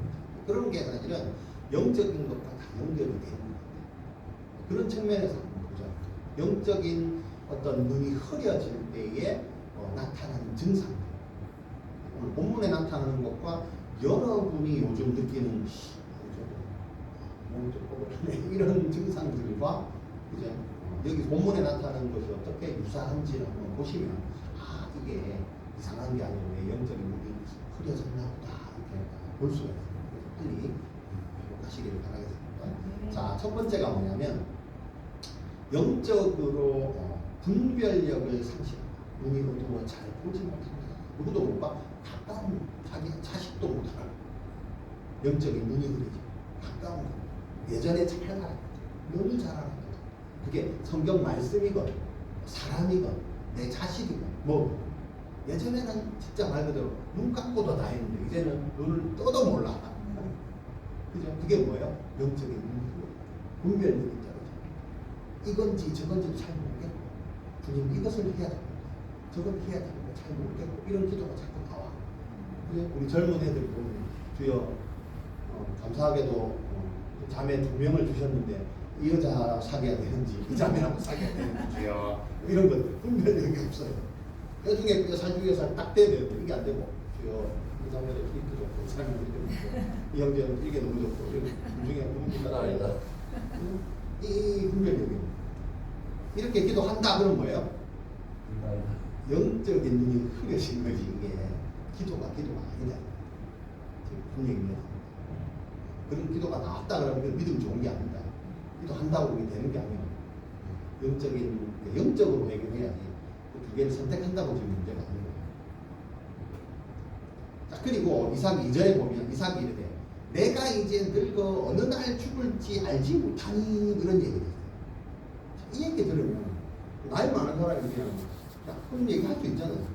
그런 게 사실은 영적인 것과 다 연결이 되는 것 같아요. 그런 측면에서 한번 보자. 영적인 어떤 눈이 흐려질 때에 나타나는 증상들 오늘 본문에 나타나는 것과 여러분이 요즘 느끼는 이런 증상들과 이제 여기 본문에 나타나는 것이 어떻게 유사한지를 한번 보시면 이게 이상한 게 아니고 왜 영적인 눈이 흐려졌나 보다 이렇게 볼 수가 있어요. 그래서 빨리 회복하시기를 바라겠습니다. 자, 첫 번째가 뭐냐면 영적으로 분별력을 상실한다. 눈이 어두워 잘 보지 못한다. 누구도 못 봐. 가까운 자기 자식도 못 알아. 영적인 눈이 흐리지. 가까운 거. 예전에 잘 알았다. 너무 잘 알았다. 그게 성경 말씀이건 사람이건 내 자식이건 뭐 예전에는 진짜 말 그대로 눈 감고도 다 했는데 이제는 눈을 떠도 몰라. 그죠? 그게 뭐예요? 영적인 눈이 분별력이 떨어져. 이건지 저건지 잘 모르겠고 주님 이것을 해야 됩니다. 저건 해야 됩니다. 잘 모르겠고 이런 기도가 자꾸 나와. 그래? 우리 젊은 애들 보면 주여 감사하게도 자매 2명을 주셨는데 이 여자 사귀어야 되는지 이 자매하고 사귀어야 되는지 주여 이런 것들 분별력이 없어요. 그 중에 살중에서 딱 돼야 돼요. 이게 안 되고 주여 이 자매도 이렇게 좋고 이 사람이 이렇게 좋고 이 형제는 이게 너무 좋고 둘 중에 누군가 아니다. 이 분별력이 이렇게 기도한다 그러면 뭐예요? 영적인 눈이 흐려진 거지. 이게 기도가 아니다. 그런 얘기입니다. 그런 기도가 나왔다 그러면 그 믿음 좋은 게 아니다. 기도한다고 그게 되는 게 아니에요. 영적으로 해결해야지. 그 두 개를 선택한다고 지금 문제가 아닌 거예요. 자, 그리고 이삭이 2절에 보면 이삭이 이르되 내가 이제 늙어 어느 날 죽을지 알지 못하니 이런 얘기를 했어요. 이 얘기 들으면 나이 많은 사람이 그냥 그런 얘기 할 수 있잖아요.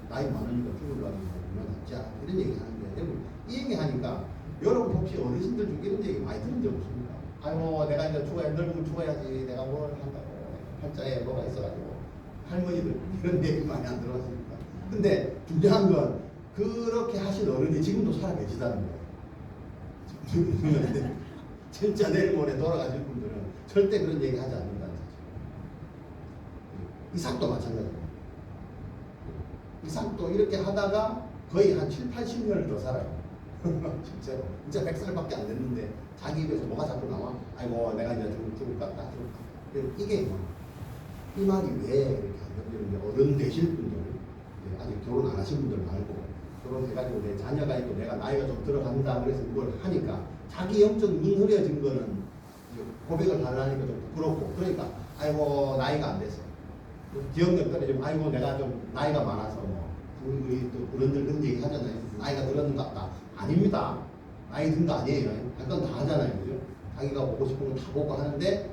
나이 많으니까 죽으려면 낫자 이런 얘기 하는데 여러분 이 얘기 하니까 여러분 혹시 어르신들 중에 이런 얘기 많이 들은 적 없습니까? 아이고 내가 이제 늙으면 죽어야지 내가 뭘 한다고 팔자에 뭐가 있어가지고 할머니들 이런 얘기 많이 안 들어봤습니까? 근데 중요한 건 그렇게 하신 어른이 지금도 살아 계시다는 거예요. 진짜 내일 모레 돌아가실 분들은 절대 그런 얘기 하지 않는다는 사실. 이삭도 마찬가지입니다. 이삭도 이렇게 하다가 거의 한 7, 80년을 더 살아요. 진짜로. 진짜 100살밖에 안 됐는데 자기 입에서 뭐가 자꾸 나와? 아이고 내가 이제 죽을 것 같다. 이게 이 말이 왜 이렇게 하냐면 어른 되실 분들 아직 결혼 안 하신 분들 말고 결혼해가지고 내 자녀가 있고 내가 나이가 좀 들어간다 그래서 그걸 하니까 자기 영적 눈 흐려진 거는 고백을 하려니까 좀 부끄럽고 그러니까 아이고 나이가 안 됐어. 기억력 떨어지면 아이고 내가 좀 나이가 많아서 뭐 우리 또 어른들 그런 얘기 하잖아요. 나이가 들었는 것 같다. 아닙니다. 나이 든 거 아니에요. 할 건 다 하잖아요. 그죠? 자기가 보고 싶은 거 다 보고 하는데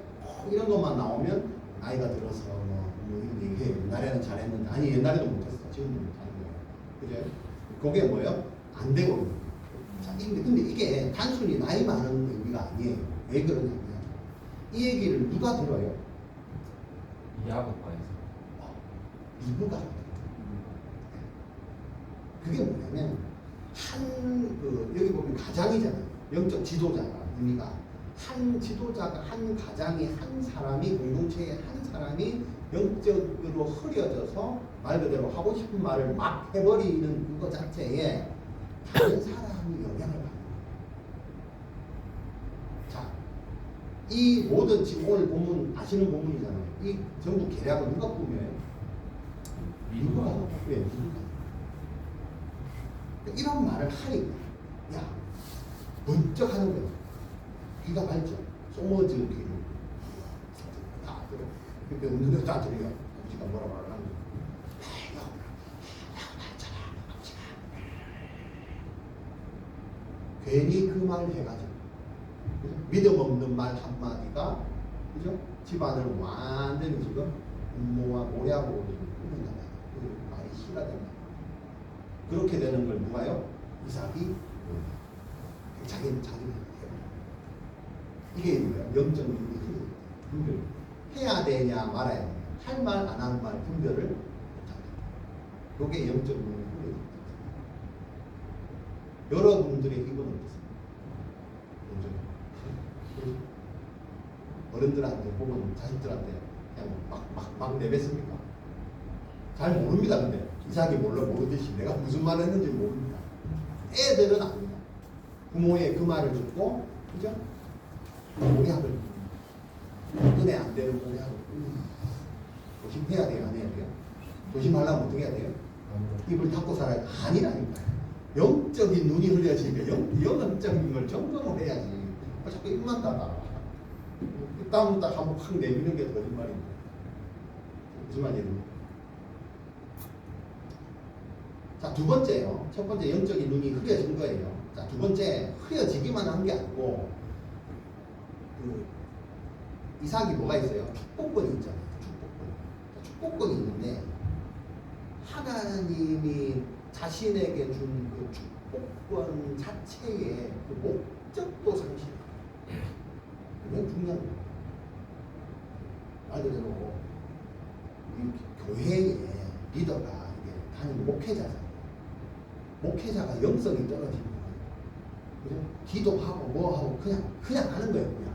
이런 것만 나오면 나이가 들어서 뭐 이런 얘기해요. 옛날에는 잘했는데 아니 옛날에도 못했어. 지금도 못하는 거예요. 그죠? 그게 뭐예요? 안 되거든요. 자, 근데 이게 단순히 나이 많은 의미가 아니에요. 왜 그러냐면 이 얘기를 누가 들어요? 이하고과에서 누가 그게 뭐냐면 여기 보면 가장이잖아요. 영적 지도자가 의미가 한 지도자가 한 가장이 한 사람이 공동체의 한 사람이 영적으로 흐려져서 말 그대로 하고 싶은 말을 막 해버리는 그거 자체에 다른 사람이 영향을 받는 거예요. 자, 이 모든 지금 오늘 본문 아시는 본문이잖아요. 이 전부 계략은 누가 꾸며요? 누가 왜 누가? 이런 말을 하니까 야 번쩍 하는 거예요. 귀가 밝죠. 소머즈 귀를 다 들어. 그렇게 없는 데도 다 들어요. 아버지가 뭐라고 하는 거예요. 괜히 그 말을 해가지고 그죠? 믿음 없는 말 한마디가 그죠? 집안을 완전히 지금 음모와 모략으로 꾸민단 말이에요. 그 말이 씨가 된다. 그렇게 되는 걸 누가요? 이삭이 자기는 이게 뭐야? 영적 분별 해야 되냐 말아야 되냐 할 말 안 하는 말 분별을 못한다. 이게 영적 분별이 여러분들의 입은 어떻습니까? 어른들한테 혹은 자식들한테 그냥 막 내뱉습니까? 잘 모릅니다. 근데 이삭이 모르듯이 내가 무슨 말을 했는지 모릅니다. 애들은 압니다. 부모의 그 말을 듣고 그죠? 모략을 눈에 안 되는 모략을 조심해야 돼요? 안 해야 돼요? 조심하려면 어떻게 해야 돼요? 입을 닫고 살아야 아니라니까. 영적인 눈이 흘려지면 영적인 걸 점검을 해야지. 자꾸 입만 닫아. 입 딱 한번 확 내미는 게 거짓말입니다. 무슨 말이에요? 자, 두 번째요. 첫 번째 영적인 눈이 흐려진 거예요. 자, 두 번째 흐려지기만 한 게 아니고 이삭이 뭐가 있어요? 축복권이 있잖아요. 축복권이 있는데 하나님이 자신에게 준 그 축복권 자체의 그 목적도 상실해요. 그게 중요한 거예요. 말 그대로 이 교회의 리더가 단임 목회자잖아요. 목회자가 영성이 떨어지면 그죠? 기도하고 뭐하고 그냥 하는 거예요. 그냥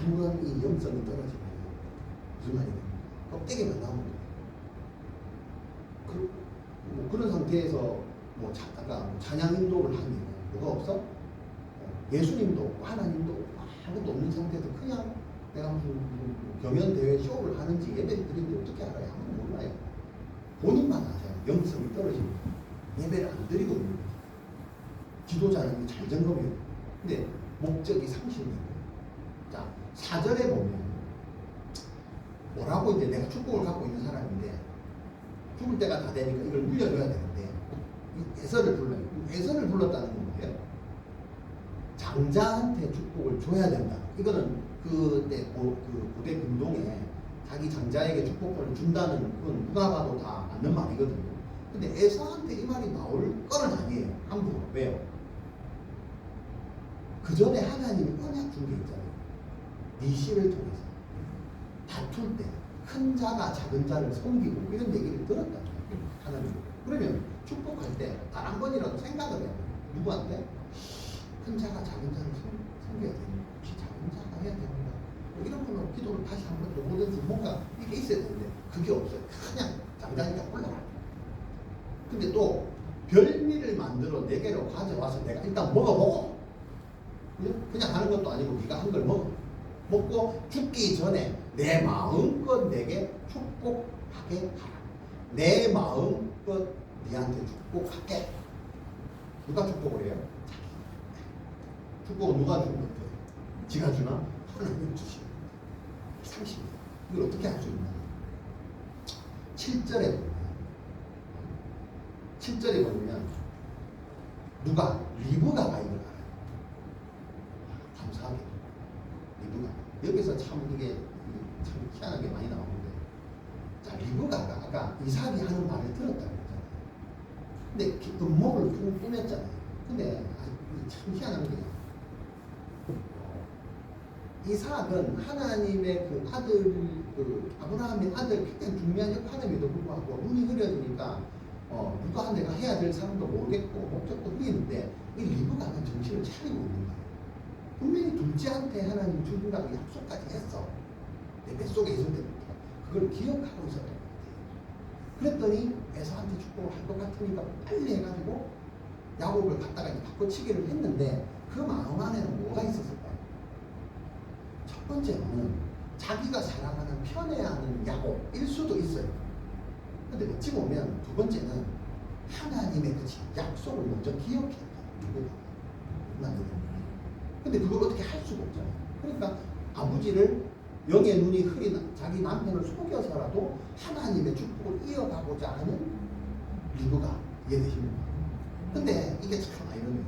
아무런 이 영성이 떨어지면 무슨 말이 됩니까? 껍데기만 나오는 거예요. 뭐 그런 상태에서 뭐 찾다가 찬양 인도를 하면 뭐가 없어? 예수님도 없고 하나님도 없고 아무것도 없는 상태에서 그냥 내가 무슨 경연 대회 쇼를 하는지 예배를 드리는지 어떻게 알아요? 아무도 몰라요. 본인만 아세요. 영성이 떨어지면 예배를 안 드리고 있는 거예요. 지도자는 잘 점검해요. 근데 목적이 상실돼요. 자, 4절에 보면 뭐라고 이제 내가 축복을 갖고 있는 사람인데 죽을 때가 다 되니까 이걸 물려줘야 되는데 애서를 불러요. 애서를 불렀다는 건 뭐예요? 장자한테 축복을 줘야 된다. 이거는 그때 그 고대 금동에 자기 장자에게 축복권을 준다는 건 누가 봐도 다 맞는 말이거든요. 근데 에서한테 이 말이 나올 거는 아니에요. 함부로. 왜요? 그 전에 하나님이 언약 준 게 있잖아요. 네 씨를 통해서 다툴 때 큰 자가 작은 자를 섬기고 이런 얘기를 들었단 말이에요. 하나님. 그러면 축복할 때 단 한 번이라도 생각을 해요. 누구한테? 큰 자가 작은 자를 섬겨야 되는 작은 자가 해야 됩니다. 뭐 이런 걸로 기도를 다시 한번 뭐든지 뭔가 이게 있어야 되는데 그게 없어요. 그냥 장자니까 올라가. 근데 또 별미를 만들어 4개로 가져와서 내가 일단 먹어보고 그냥 하는 것도 아니고 네가 한 걸 먹고 죽기 전에 내 마음껏 내게 축복하게 하라. 내 마음껏 네한테 축복할게. 누가 축복을 해요? 축복은 누가 주는 것 같아요? 지가 주나? 하나님 주시는 상식이에요. 이걸 어떻게 할 수 있나? 7절에 보면 누가? 리브가가 이걸 알아요. 감사하게 리브가 여기서 참 이게 참 희한하게 많이 나오는데, 자, 리브가가 아까 이삭이 하는 말을 들었다고 했잖아요. 근데 음목을 꾸몄잖아요. 근데 참 희한한 게 이삭은 하나님의 그 아들, 그 아브라함의 아들 굉장히 중요한 역할임에도 불구하고 눈이 흐려지니까 누가 내가 해야 될 사람도 모르겠고 목적도 흐리는데 이 리브가는 정신을 차리고 있는 거예요. 분명히 둘째한테 하나님 주신다고 약속까지 했어. 내 뱃속에 있을 때부터 그걸 기억하고 있었던 것 같아요. 그랬더니 에서한테 축복을 할 것 같으니까 빨리 해가지고 야곱을 갖다가 바꿔치기를 했는데 그 마음 안에는 뭐가 있었을까요? 첫 번째는 자기가 사랑하는 편애하는 야곱일 수도 있어요. 근데 어찌 보면 두 번째는 하나님의 그 약속을 먼저 기억했다. 근데 그걸 어떻게 할 수가 없잖아요. 그러니까 아버지를 영의 눈이 흐린 자기 남편을 속여서라도 하나님의 축복을 이어가고자 하는 리브가 이해되십니까? 근데 이게 참 아이러니해요.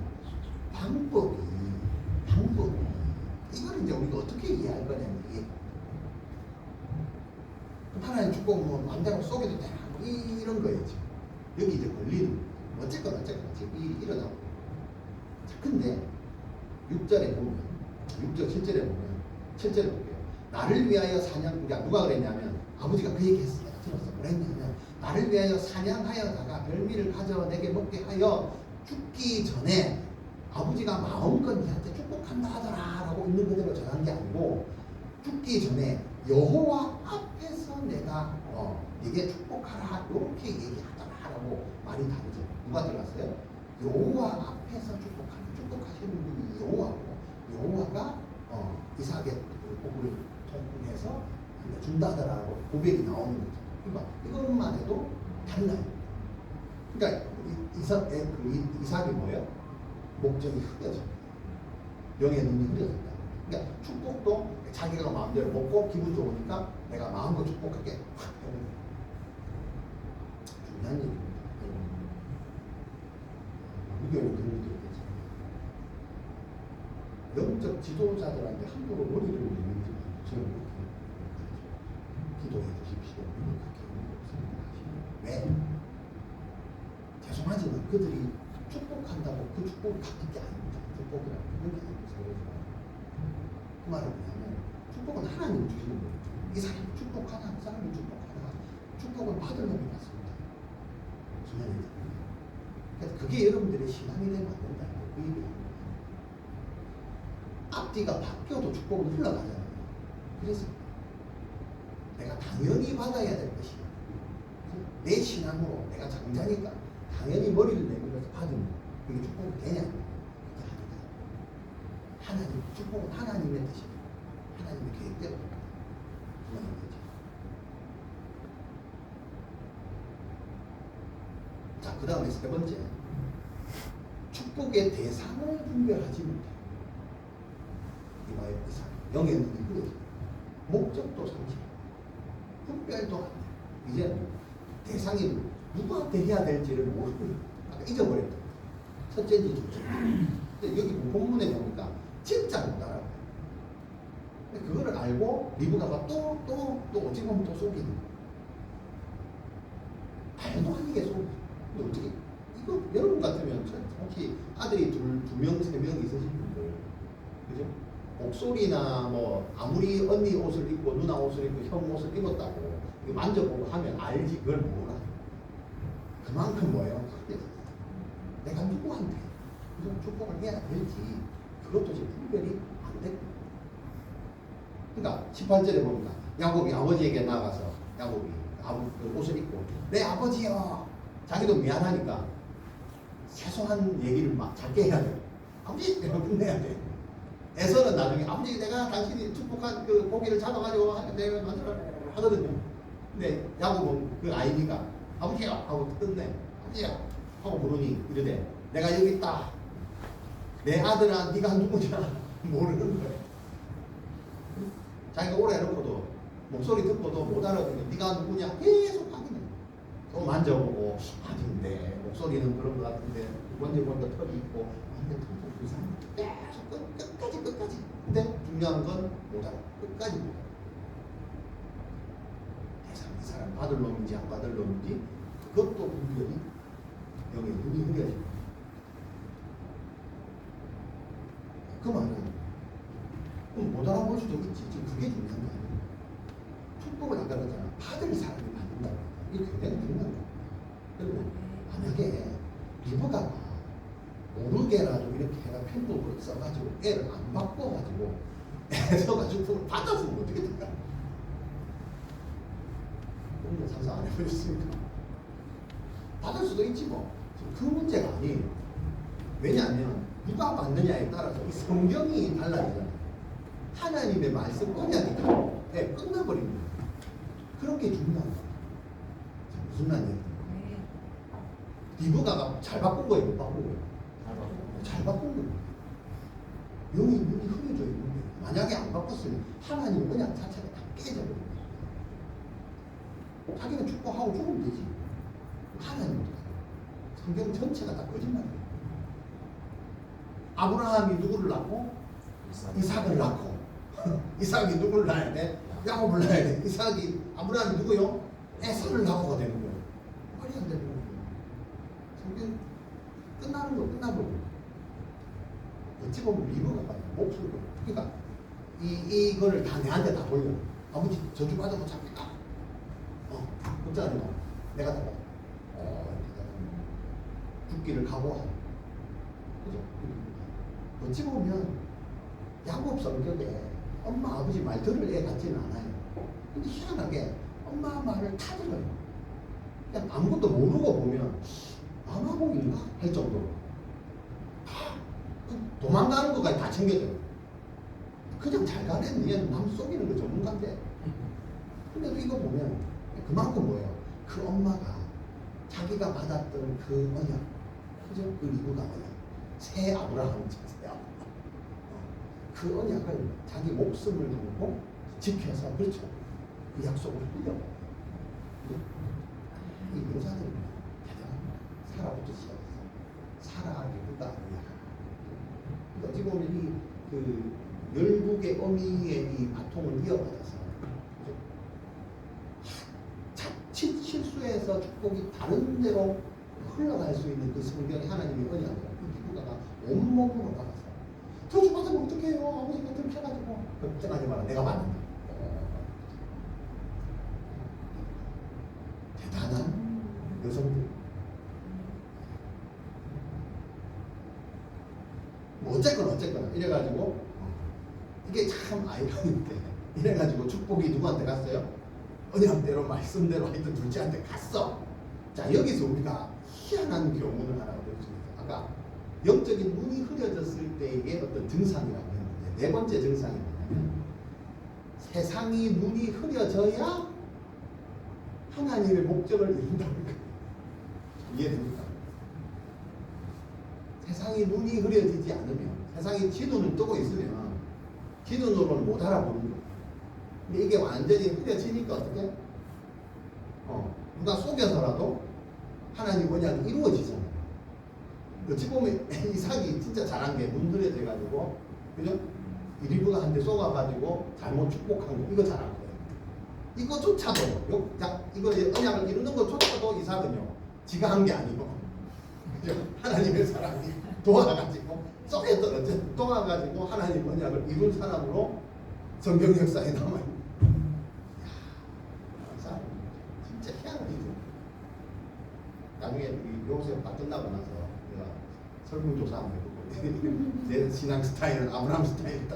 방법이 이걸 이제 우리가 어떻게 이해할 거냐면 이게 하나님 축복 뭐 마음대로 속여도 되나 이런 거예요. 지금 여기 이제 걸리는 어쨌거나 지금 일이 일어나고. 자, 근데 6절에 보면 6절 7절에 보면 7절에 볼게요. 나를 위하여 사냥, 그러니까 누가 그랬냐면 아버지가 그 얘기 했어요. 들었어. 그랬냐면 나를 위하여 사냥하여다가 별미를 가져 내게 먹게 하여 죽기 전에 아버지가 마음껏 니한테 축복한다 하더라 라고 있는 그대로 전한 게 아니고 죽기 전에 여호와 앞에서 내가 네게 축복하라 이렇게 얘기하더라 라고 말이 다르죠. 누가 들어갔어요? 여호와 앞에서 축복하시는 분이 여호와고 여호와가 이삭의 복을 통해서 준다더라고 고백이 나오는 거죠. 그러니까 이것만 해도 달라요. 그러니까 이삭이 뭐예요? 목적이 흐려져. 영의 눈이 흐려졌다. 그러니까 축복도 자기가 마음대로 먹고 기분 좋으니까 내가 마음껏 축복할게. 중요한 얘기입니다. 무교는 그런 일이 있겠죠. 영적 지도자들한테 함부로 머리를 내밀지 말고 저는 그렇게 기도해 주십시오. 그렇게 왜? 죄송하지만 그들이 축복한다고 그 축복을 받는 게 아닙니다. 축복이라고 그런 게 아닙니다. 그 말은 뭐냐면 축복은 하나님 주시는 거예요. 이 사람이 축복하나 그 사람이 축복하나 축복은 받을 놈이 받습니다. 중요한 얘기입니다. 그래서 그게 여러분들의 신앙이 되면 안 된다고 그 얘기예요. 앞뒤가 바뀌어도 축복은 흘러가잖아요. 그래서 내가 당연히 받아야 될 것이야. 내 신앙으로 내가 장자니까 당연히 머리를 내밀어서 받으면 그게 축복이 되냐? 그게 아니다. 하나님 축복은 하나님의 뜻이에요. 하나님의 계획대로 그만한 거죠. 자, 그 다음에 세 번째, 축복의 대상을 분별하지 못해. 이와의 이상, 영의 눈이 흐려져. 목적도 상실. 분별도 안 돼. 이제 대상이 누구한테 해야 될지를 모르고 아까 잊어버렸다. 첫째인지 둘째인지. 근데 여기 본문에 보니까 진짜 못 알아. 근데 그거를 알고 리브가가 또 어찌 보면 또 속이는 거야. 말도 아니게 속이. 근데 어떻게 이거 여러분 같으면 혹시 아들이 두 명, 세 명 있으신 분들, 그죠? 목소리나 뭐 아무리 언니 옷을 입고 누나 옷을 입고 형 옷을 입었다고 이거 만져보고 하면 알지 그걸 몰라. 그만큼 뭐예요? 내가 누구한테 이런 축복을 해야 될지 그것도 지금 분별이 안 됐고. 그러니까 18절에 보니까 야곱이 아버지에게 나가서 야곱이 그 옷을 입고 내 아버지여, 자기도 미안하니까 최소한 얘기를 막 작게 해야 돼. 아버지! 이러고 끝내야 돼. 에서는 나중에 아버지 내가 당신이 축복한 그 고기를 잡아가지고 내가 만들어 하거든요. 근데 야곱은 그 아이니까 아버지야 하고 끝내. 아버지야 하고 부르니 이러되 내가 여기 있다. 내 아들아 네가 누구냐 모르는 거야. 자기가 오래 해놓고도 목소리 듣고도 못 알아듣는 네가 누구냐 계속 확인해. 또 만져보고 아닌데 목소리는 그런 것 같은데 먼저 털이 있고 근데 털도 이상해. 계속 끝까지. 근데 중요한 건 못 알아. 끝까지 못 알아. 대상 이 사람 받을 놈인지 안 받을 놈인지 그것도 분별이 여기 눈이 흐려져. 그 말은 못 알아볼 수도 있지. 지금 그게 중요한 게 아니에요. 축복을 아까 그랬잖아. 받을 사람이 받는다고. 이게 굉장히 중요한 거야. 그리고 만약에 리브가가 모르게라도 이렇게 해가 편법을 써가지고 애를 안 바꿔가지고 애서가 축복을 받았으면 어떻게 될까? 그런 거 상상 안 해보셨습니까? 받을 수도 있지 뭐. 그 문제가 아니에요. 왜냐하면 누가 받느냐에 따라서 이 성경이 달라지잖아요. 하나님의 말씀 언약이 달라요. 네, 끝나버립니다. 그런 게 중요한 거예요. 무슨 말이에요? 리브가가 잘 바꾼 거예요, 못 바꾼 거예요? 잘 바꾼 거예요. 영이 눈이 흐려져 있는 거예요. 만약에 안 바꿨으면 하나님 언약 자체가 다 깨져버려요. 자기는 축복하고 죽으면 되지. 하나님 성경 전체가 다 거짓말이에요. 아브라함이 누구를 낳고? 이삭을 낳고. 이삭이 누구를 낳아야 돼? 야곱을 낳아야 돼. 이삭이 아브라함이 누구요? 에서를 낳고가 되는 거예요. 말이 안 되는 거예요. 성경 끝나는 거 끝나버려요. 어찌 보면 리브가 목숨을 걸어. 그러니까 이거를 다 내한테 다 돌려. 아버지 저주받아도 잡히다. 걱정하지 마. 내가 다 봐. 죽기를 각오하고. 그죠? 어찌 보면 야곱 성격에 엄마 아버지 말 들을 애 같지는 않아요. 근데 희한하게 엄마 말을 다 들어요. 그냥 아무것도 모르고 보면 마마봉인가 할 정도로 도망가는 것까지 다 챙겨줘요. 그냥 잘 가는 얘는 남 속이는 거 전문가인데. 근데도 이거 보면 그만큼 뭐예요? 그 엄마가 자기가 받았던 그 언약, 그죠? 그 리브가 언약, 새 아브라함, 새 아브라함. 그 언약을 자기 목숨을 걸고 지켜서, 그렇죠? 그 약속을 흘려. 이 여자들은 대단합니다. 사라부터 시작했어. 사라 리브가 언약. 어찌 보면 그 열국의 어미의 이 바통을 이어받아서 자칫 실수해서 축복이 다른 데로 흘러갈 수 있는 그 성경의 하나님의 언약을 그 리브가가 온몸으로 받아서 저주 받으면 어떡해요? 아버지가 들켜가지고 걱정하지 마라. 내가 받는다. 대단한 여성들. 뭐 어쨌거나 이래가지고 이게 참 아이러니인데 이래가지고 축복이 누구한테 갔어요? 언약대로 말씀대로 하여튼 둘째한테 갔어. 자, 여기서 우리가 희한한 교훈을 하나 얻을 수 있어요. 아까 영적인 눈이 흐려졌을 때의 어떤 증상이라고 했는데 네 번째 증상이 뭐냐면 세상이 눈이 흐려져야 하나님의 목적을 이룬다는 거예요. 이해됩니까? 세상 세상이 눈이 흐려지지 않으면, 세상이 지도는 뜨고 있으면 지도로는 못 알아보는 거예요. 근데 이게 완전히 흐려지니까 어떻게? 누가 속여서라도 하나님 언약이 이루어지잖아요. 어찌 보면 이삭이 진짜 잘한 게 눈 흐려져가지고, 그죠? 이리브가 한테 쏘가가지고 잘못 축복한 거, 이거 잘한 거예요. 이거조차도, 이거 언약을 이루는 것조차도 이삭은요, 지가 한 게 아니고, 그죠? 하나님의 사랑이 도와가지고, 도와가지고 하나님 언약을 이룬 사람으로 성경 역사에 남아있는. 진짜 희한하죠. 나중에 요셉 다 끝나고 나서 내가 설문조사 한번 해보고 내 신앙 스타일은 아브라함 스타일이다,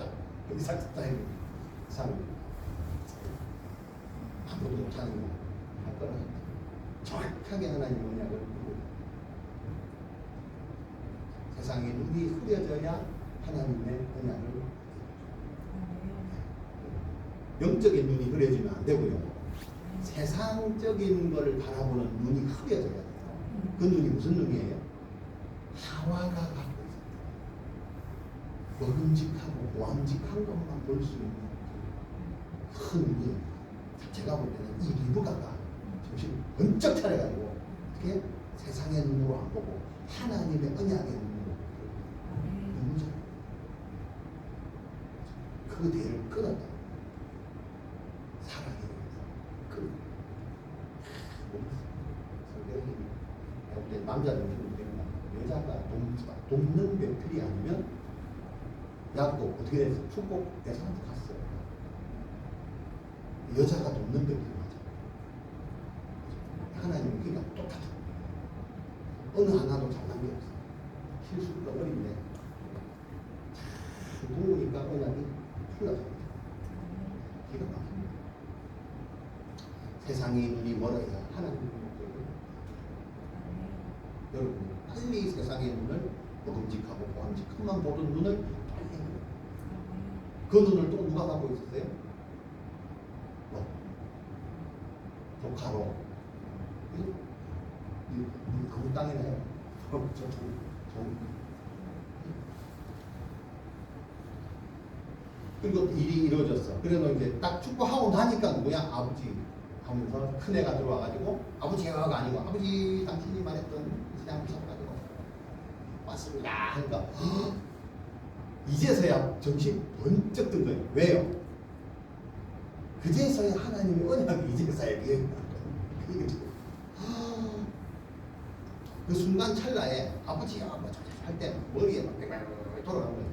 이삭 스타일, 이삭은 아무도 못하는 거 할 거라. 정확하게 하나님 언약을 이루고, 세상의 눈이 흐려져야 하나님의 언약을, 영적인 눈이 흐려지면 안 되고요. 세상적인 것을 바라보는 눈이 흐려져야 돼요. 그 눈이 무슨 눈이에요? 하와가 갖고 있었던 먹음직하고 보암직한 것만 볼 수 있는 큰 눈. 제가 볼 때는 이 리브가가 정신 번쩍 차려가지고 어떻게 세상의 눈으로 안 보고 하나님의 언약의 눈으로 너무 잘 그 대를 끊었다. 사랑에 성경이 남자들은 여자가 돕는 배틀이 아니면 야곱 어떻게 됐어? 축복 대상한테 갔어요. 여자가 돕는 배틀이 맞아. 하나님은 그냥 똑같아. 어느 하나도 잘난 게 없어. 실수가 어린데 잘 도우니까 언약이 흘러갑니다. 기가 막힙니다. 세상의 눈이 멀어야 하나님의 눈을, 여러분 빨리 세상의 눈을 먹음직하고 보암직함만 보던 눈을 빨리, 그 눈을 또 누가 갖고 있었어요? 독하로 그 땅이네요. 그리고 일이 이루어졌어. 그래서 이제 딱 축구하고 나니까 누구야? 아버지 하면서 큰애가 들어와가지고, 아버지가 아니고 아버지 당신이 말했던 그냥 무섭가지고 왔습니다 하니까 이제서야 정신 번쩍 든 거예요. 왜요? 그제서야 하나님의 언약이 이제서야 이해한 거예요. 그 순간 찰나에 아버지야 할 때 머리에 막 돌아가는 거예요.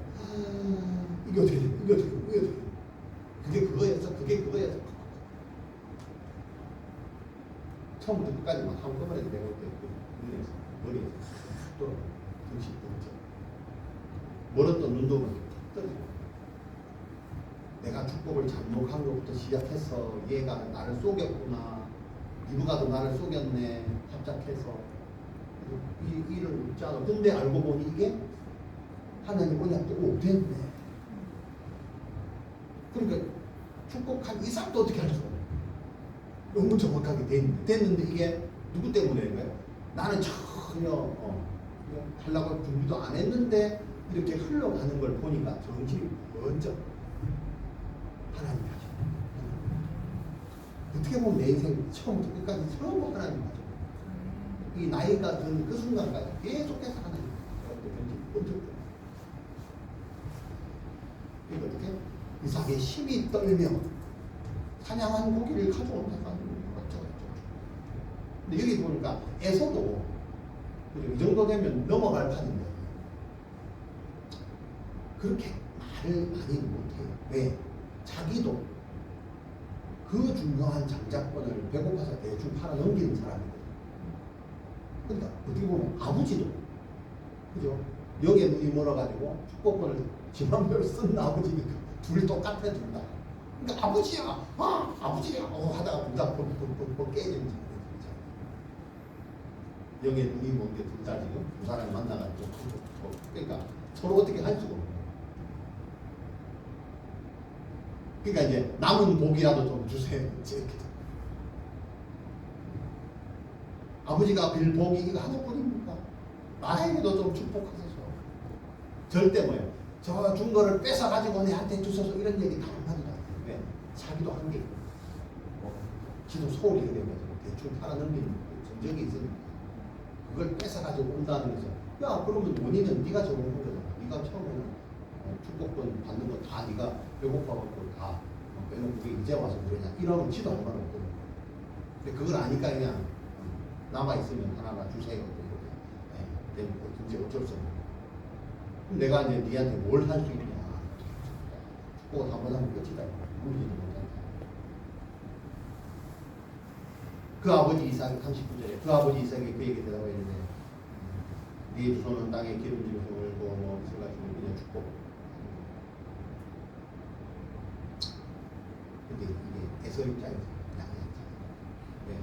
이게 어떻게 돼? 이게 어떻게 돼? 이게 어떻게 돼? 그게 그거였어? 그게 그거였어? 처음부터 끝까지 막 한꺼번에 내가 볼 때 머리에 또 정신 번쩍, 멀었던 눈도 막 떨어지고, 내가 축복을 잘못한 것부터 시작해서 얘가 나를 속였구나, 이누가도 나를 속였네 합작해서 이 일을 묻지 않아. 근데 알고 보니 이게 하나님 언약대로 됐네. 그러니까 축복한 이삭도 어떻게 할 수가 없어. 너무 정확하게 됐는데 이게 누구 때문에 거예요? 나는 전혀 하려고 준비도 안 했는데 이렇게 흘러가는 걸 보니까 정신이 번쩍, 하나님 하죠. 어떻게 보면 내 인생 처음부터 끝까지 전부 하나님 하죠. 이 나이가 든 그 순간까지 계속해서 하나님 정신이 번쩍. 이거 어떻게? 이삭의 힘이 떨며 사냥한 고기를 가져온다고 하는 거죠. 근데 여기 보니까 에서도 이 정도 되면 넘어갈 판인데 그렇게 말을 많이 못해요. 왜? 자기도 그 중요한 장자권을 배고파서 대충 팔아 넘기는 사람이거든요. 그러니까 어떻게 보면 아버지도, 그죠? 여기에 눈이 멀어가지고 축복권을 지맘대로 쓴 아버지니까 둘이 똑같아 둘 다. 그러니까 아버지야, 아버지야, 하다가 둘 다 깨지는 거죠. 여기에 눈이 먼 게 둘 다 지금 두 사람이 만나가지고, 그러니까 서로 어떻게 할 수가 없는. 그러니까 이제 남은 복이라도 좀 주세요. 이렇게. 아버지가 빌 복이 이거 하나뿐입니까? 나에게도 좀 축복하소서. 절대 뭐예요? 저 준 거를 뺏어 가지고 내한테 주소서 이런 얘기 다 한마디도 안 해요. 왜? 자기도 한 게 지도 소홀히 그래가지고 대충 팔아넘기는 전적이 있으니까 그걸 뺏어 가지고 온다는 거죠. 야 그러면 원인은 네가 적응한 거잖아. 네가 처음에는 축복권 받는 거 다 네가 배고파갖고 다 빼놓고 왜 이제 와서 그러냐 이러면 지도 할 말 없거든. 근데 그걸 아니까 그냥 남아있으면 하나가 주세요 이렇게 이제 어쩔 수 없는 그럼 내가 이제 니한테 뭘 할 수 있냐 축복을 한번 하면 끝이다. 모르지도 못한다. 그 아버지 이삭이 39절에 그 아버지 이삭이 그에게 대답하였는데 네 주소는 땅에 기름지고 성을 뭐 있을 가지고 그냥 축복. 근데 이게 에서 입장에서 왜?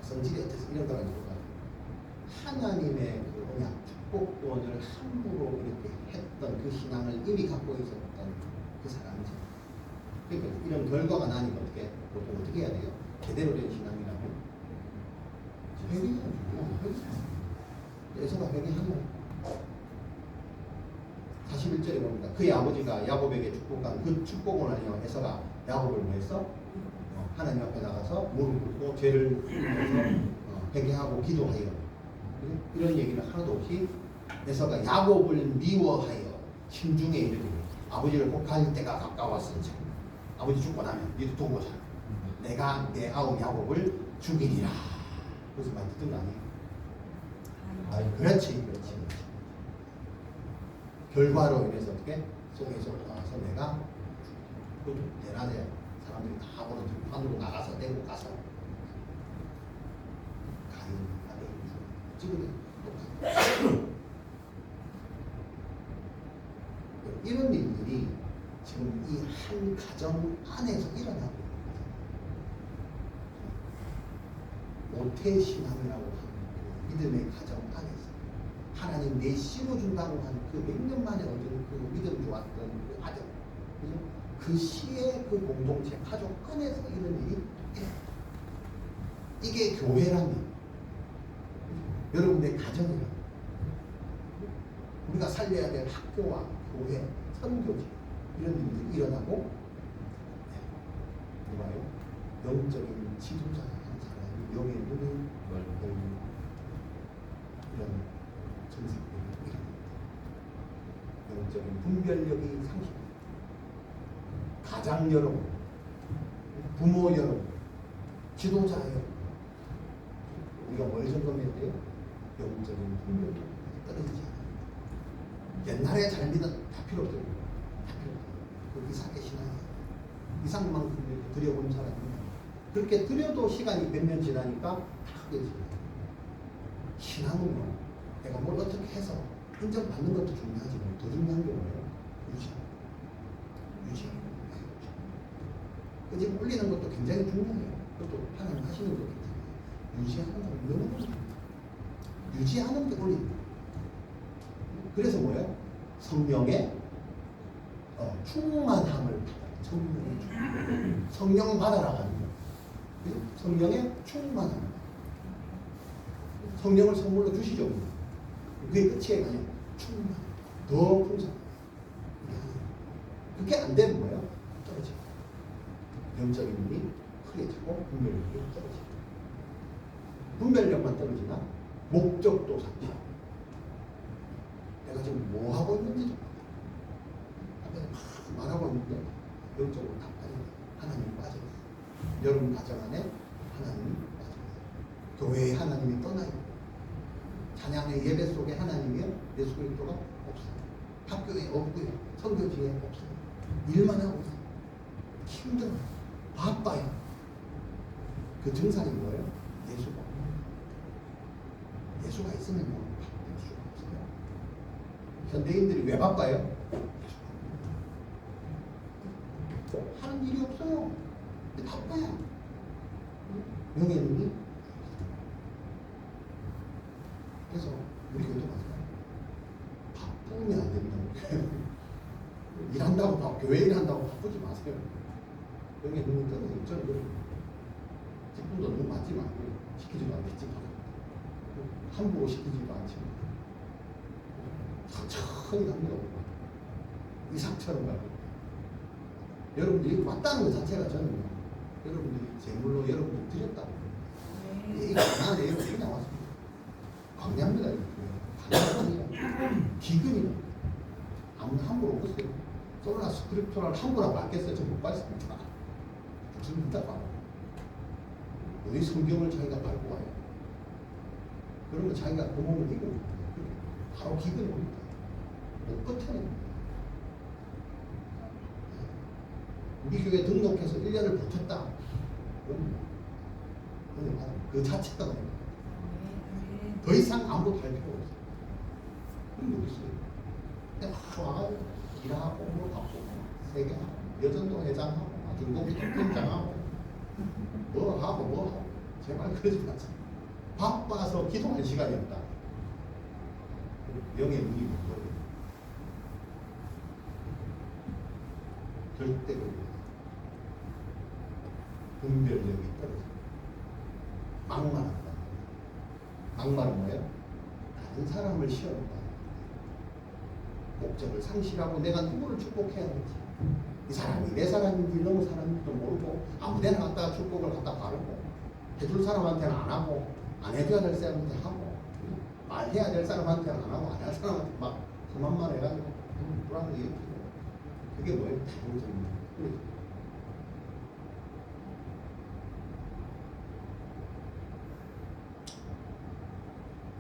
성질이 어때서 이런 걸 아니고 하나님의 그 언약 축복권을 함부로 이렇게 했던 그 신앙을 이미 갖고 있었던 그 사람이죠. 그러니까 이런 결과가 나니까 어떻게 보통 어떻게 해야 돼요? 제대로 된 신앙이라면 회개해야죠. 에서가 회개하면 41절에 봅니다. 그의 아버지가 야곱에게 축복한 그 축복을 아니요 에서가 야곱을 위해서 하나님 앞에 나가서 무릎 꿇고 죄를 회개하고 기도하여 이런 얘기를 하나도 없이 에서가 야곱을 미워하여 심중에 이르기를 아버지를 혹할 때가 가까웠은지 아버지 죽고 나면 니도 두고 자 내가 내 아우 야곱을 죽이리라. 그래서 많이 듣던 거 아니에요? 그렇지. 결과로 인해서 어떻게 속에서 나와서 내가 그것도 대낮에 사람들이 다 보는 들판으로 나가서 내고 가서 가인 아들 찍으면 똑같아. 이런 일들이 지금 이 한 가정 안에서 일어나고 있는 모태신앙이라고 하는 그 믿음의 가정 안에서 하나님 내 심어준다고 한 그 몇 년 만에 얻은 그 믿음 좋았던 그 아들 그죠? 그 시의 그 공동체 가족 안에서 이런 일이 이게 교회라면 여러분의 가정이라면 우리가 살려야 될 학교와 교회, 선교지 이런 일들이 일어나고 뭐예요? 영적인 지도자가 한 사람이 영의 눈이 열리는 이런 증상들이 일어납니다. 영적인 분별력이 상실됩니다. 가장 여러분, 부모 여러분, 지도자 여러분 우리가 뭘 점검해야 돼요? 영적인 분별력이 떨어지지 않아요. 옛날에 잘 믿은 다 필요 없어요. 다 필요 없어요. 그 이삭의 신앙이에요. 이삭만큼 들여본 사람이 그렇게 들여도 시간이 몇 년 지나니까 다 깨져요. 신앙은요, 내가 뭘 어떻게 해서 인정받는 것도 중요하지만 더 중요한 게 뭐예요? 유지. 그 지금 올리는 것도 굉장히 중요해요. 그것도 하나님 하시는 거기 때문에 유지하는 건 너무 중요해요. 유지하는 게 올리는 거예요. 그래서 뭐예요? 성령의 충만함을 성령 받아라 하는 거예요. 성령의 충만함. 성령을 선물로 주시죠. 그게 끝이에요. 아니에요. 충만. 더 풍성. 그게 안 되면 뭐예요? 떨어져. 영적인 눈이 흐려지고 분별력이 떨어지고. 분별력만 떨어지나 목적도 상처. 내가 지금 뭐 하고 있는지도 몰라. 막 말하고 있는데 영적으로 다 빠져요. 하나님 빠져요. 여러분 가정 안에 하나님이 빠져요. 교회에 하나님이 떠나요. 찬양의 예배 속에 하나님이요 예수 그리스도가 없어요. 학교에 없고요. 선교지에 없어요. 일만 하고 있어요. 힘들어요. 바빠요. 그 증상이 뭐예요? 예수가 없어요. 예수가 있으면요 바쁠 수가 없어요. 현대인들이 왜 바빠요? 하는 일이 없어요. 바빠요. 명예 눈이 그래서 우리 교회도 마찬가지예요. 바쁘면 안 됩니다. 일한다고 교회 일한다고 바쁘지 마세요. 명예 눈이 떨어지면 저는 그래요. 직분도 너무 맞지 말고 시키지도 않겠지만 함부로 시키지도 않지만 천천히 갑니다. 이삭처럼 가고. 여러분들이 왔다는 것 자체가 저는 여러분들이 제물로 여러분들 드렸다고. 이거 안 하네. 그냥 왔습니다. 광야입니다. 광야입니다. 기근이다. 아무나 함부로 없었어요. 솔라 스크립토라를 함부로 받겠어요. 저 못 받습니다. 무슨 다 봐. 우리 성경을 자기가 밟고 와요. 그러면 자기가 구멍을 이고 바로 기근이 옵니다. 못 버텨냅니다. 우리 교회 등록해서 1년을 버텼다. 그 자체가 더 이상 아무것도 할 필요 없어요. 그런 게 없어요. 그냥 막 와가지고 일하고 뭐 하고 세계하고 여전도 회장하고 중동기 팀장하고 뭐 하고 제발 그러지 마세요. 바빠서 기도할 시간이 없다. 영의 눈이 못 보여요. 절대 그래요. 분별력이 떨어져요. 막말한다. 막말은 뭐예요? 다른 사람을 시험한다. 목적을 상실하고 내가 누구를 축복해야 되지? 이 사람이 내 사람인지 너무 사람인지도 모르고 아무데나 갖다가 축복을 갖다 바르고 해줄 사람한테는 안 하고 안 해줘야 될 사람한테 하고 말해야 될 사람한테는 안 하고 안 할 사람한테 막 그만만 해가지고 불안하게 일으키고 그게 뭐예요? 대부분적인 거예요.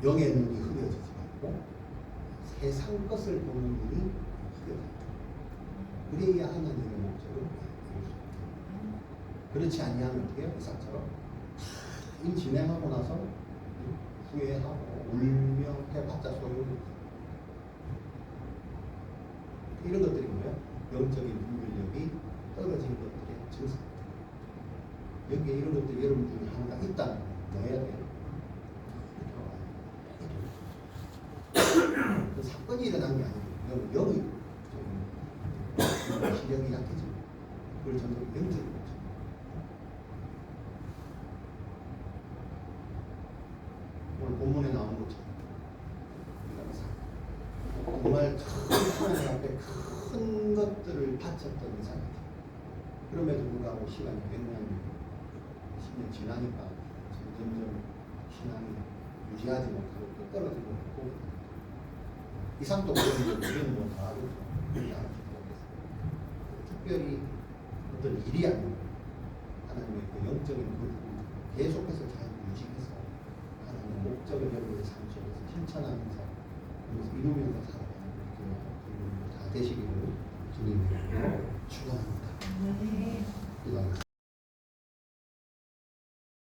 영의 눈이 흐려지지 말고 세상 것을 보는 눈이 흐려져요. 그래야 하나님의 목적을 이룰 수 있다. 그렇지 아니하면 어떻게 해요? 이삭처럼 인 진행하고 나서 후회하고 울며 해봤자 소용없어요. 이런 것들이 뭐예요? 영적인 분별력이 떨어진 것들의 증상. 여기에 이런 것들이 여러분 중에 하나가 있다면 뭐 해야 돼요? 그 사건이 일어난 게 아니고 영이 시력이 약해지고 그걸 전부 영적인 거죠. 오늘 본문에 나오는 것처럼 정말 큰 하나님 앞에 큰 것들을 바쳤던 이삭이죠. 그럼에도 불구하고 시간이 몇 년, 10년 지나니까 점점점 신앙이 유지하지 못하고 또 떨어지고 있고 이삭도 그런데 우리는 뭐 다 알죠. 특별히 어떤 일이 아니고 하나님의 그 영적인 부분을 계속해서 잘 유지해서 하나님의 목적을 여러분의 삶 속에서 실천하면서 그래서 이루면서 살아가는 다 되시기를 주님으로 축원합니다.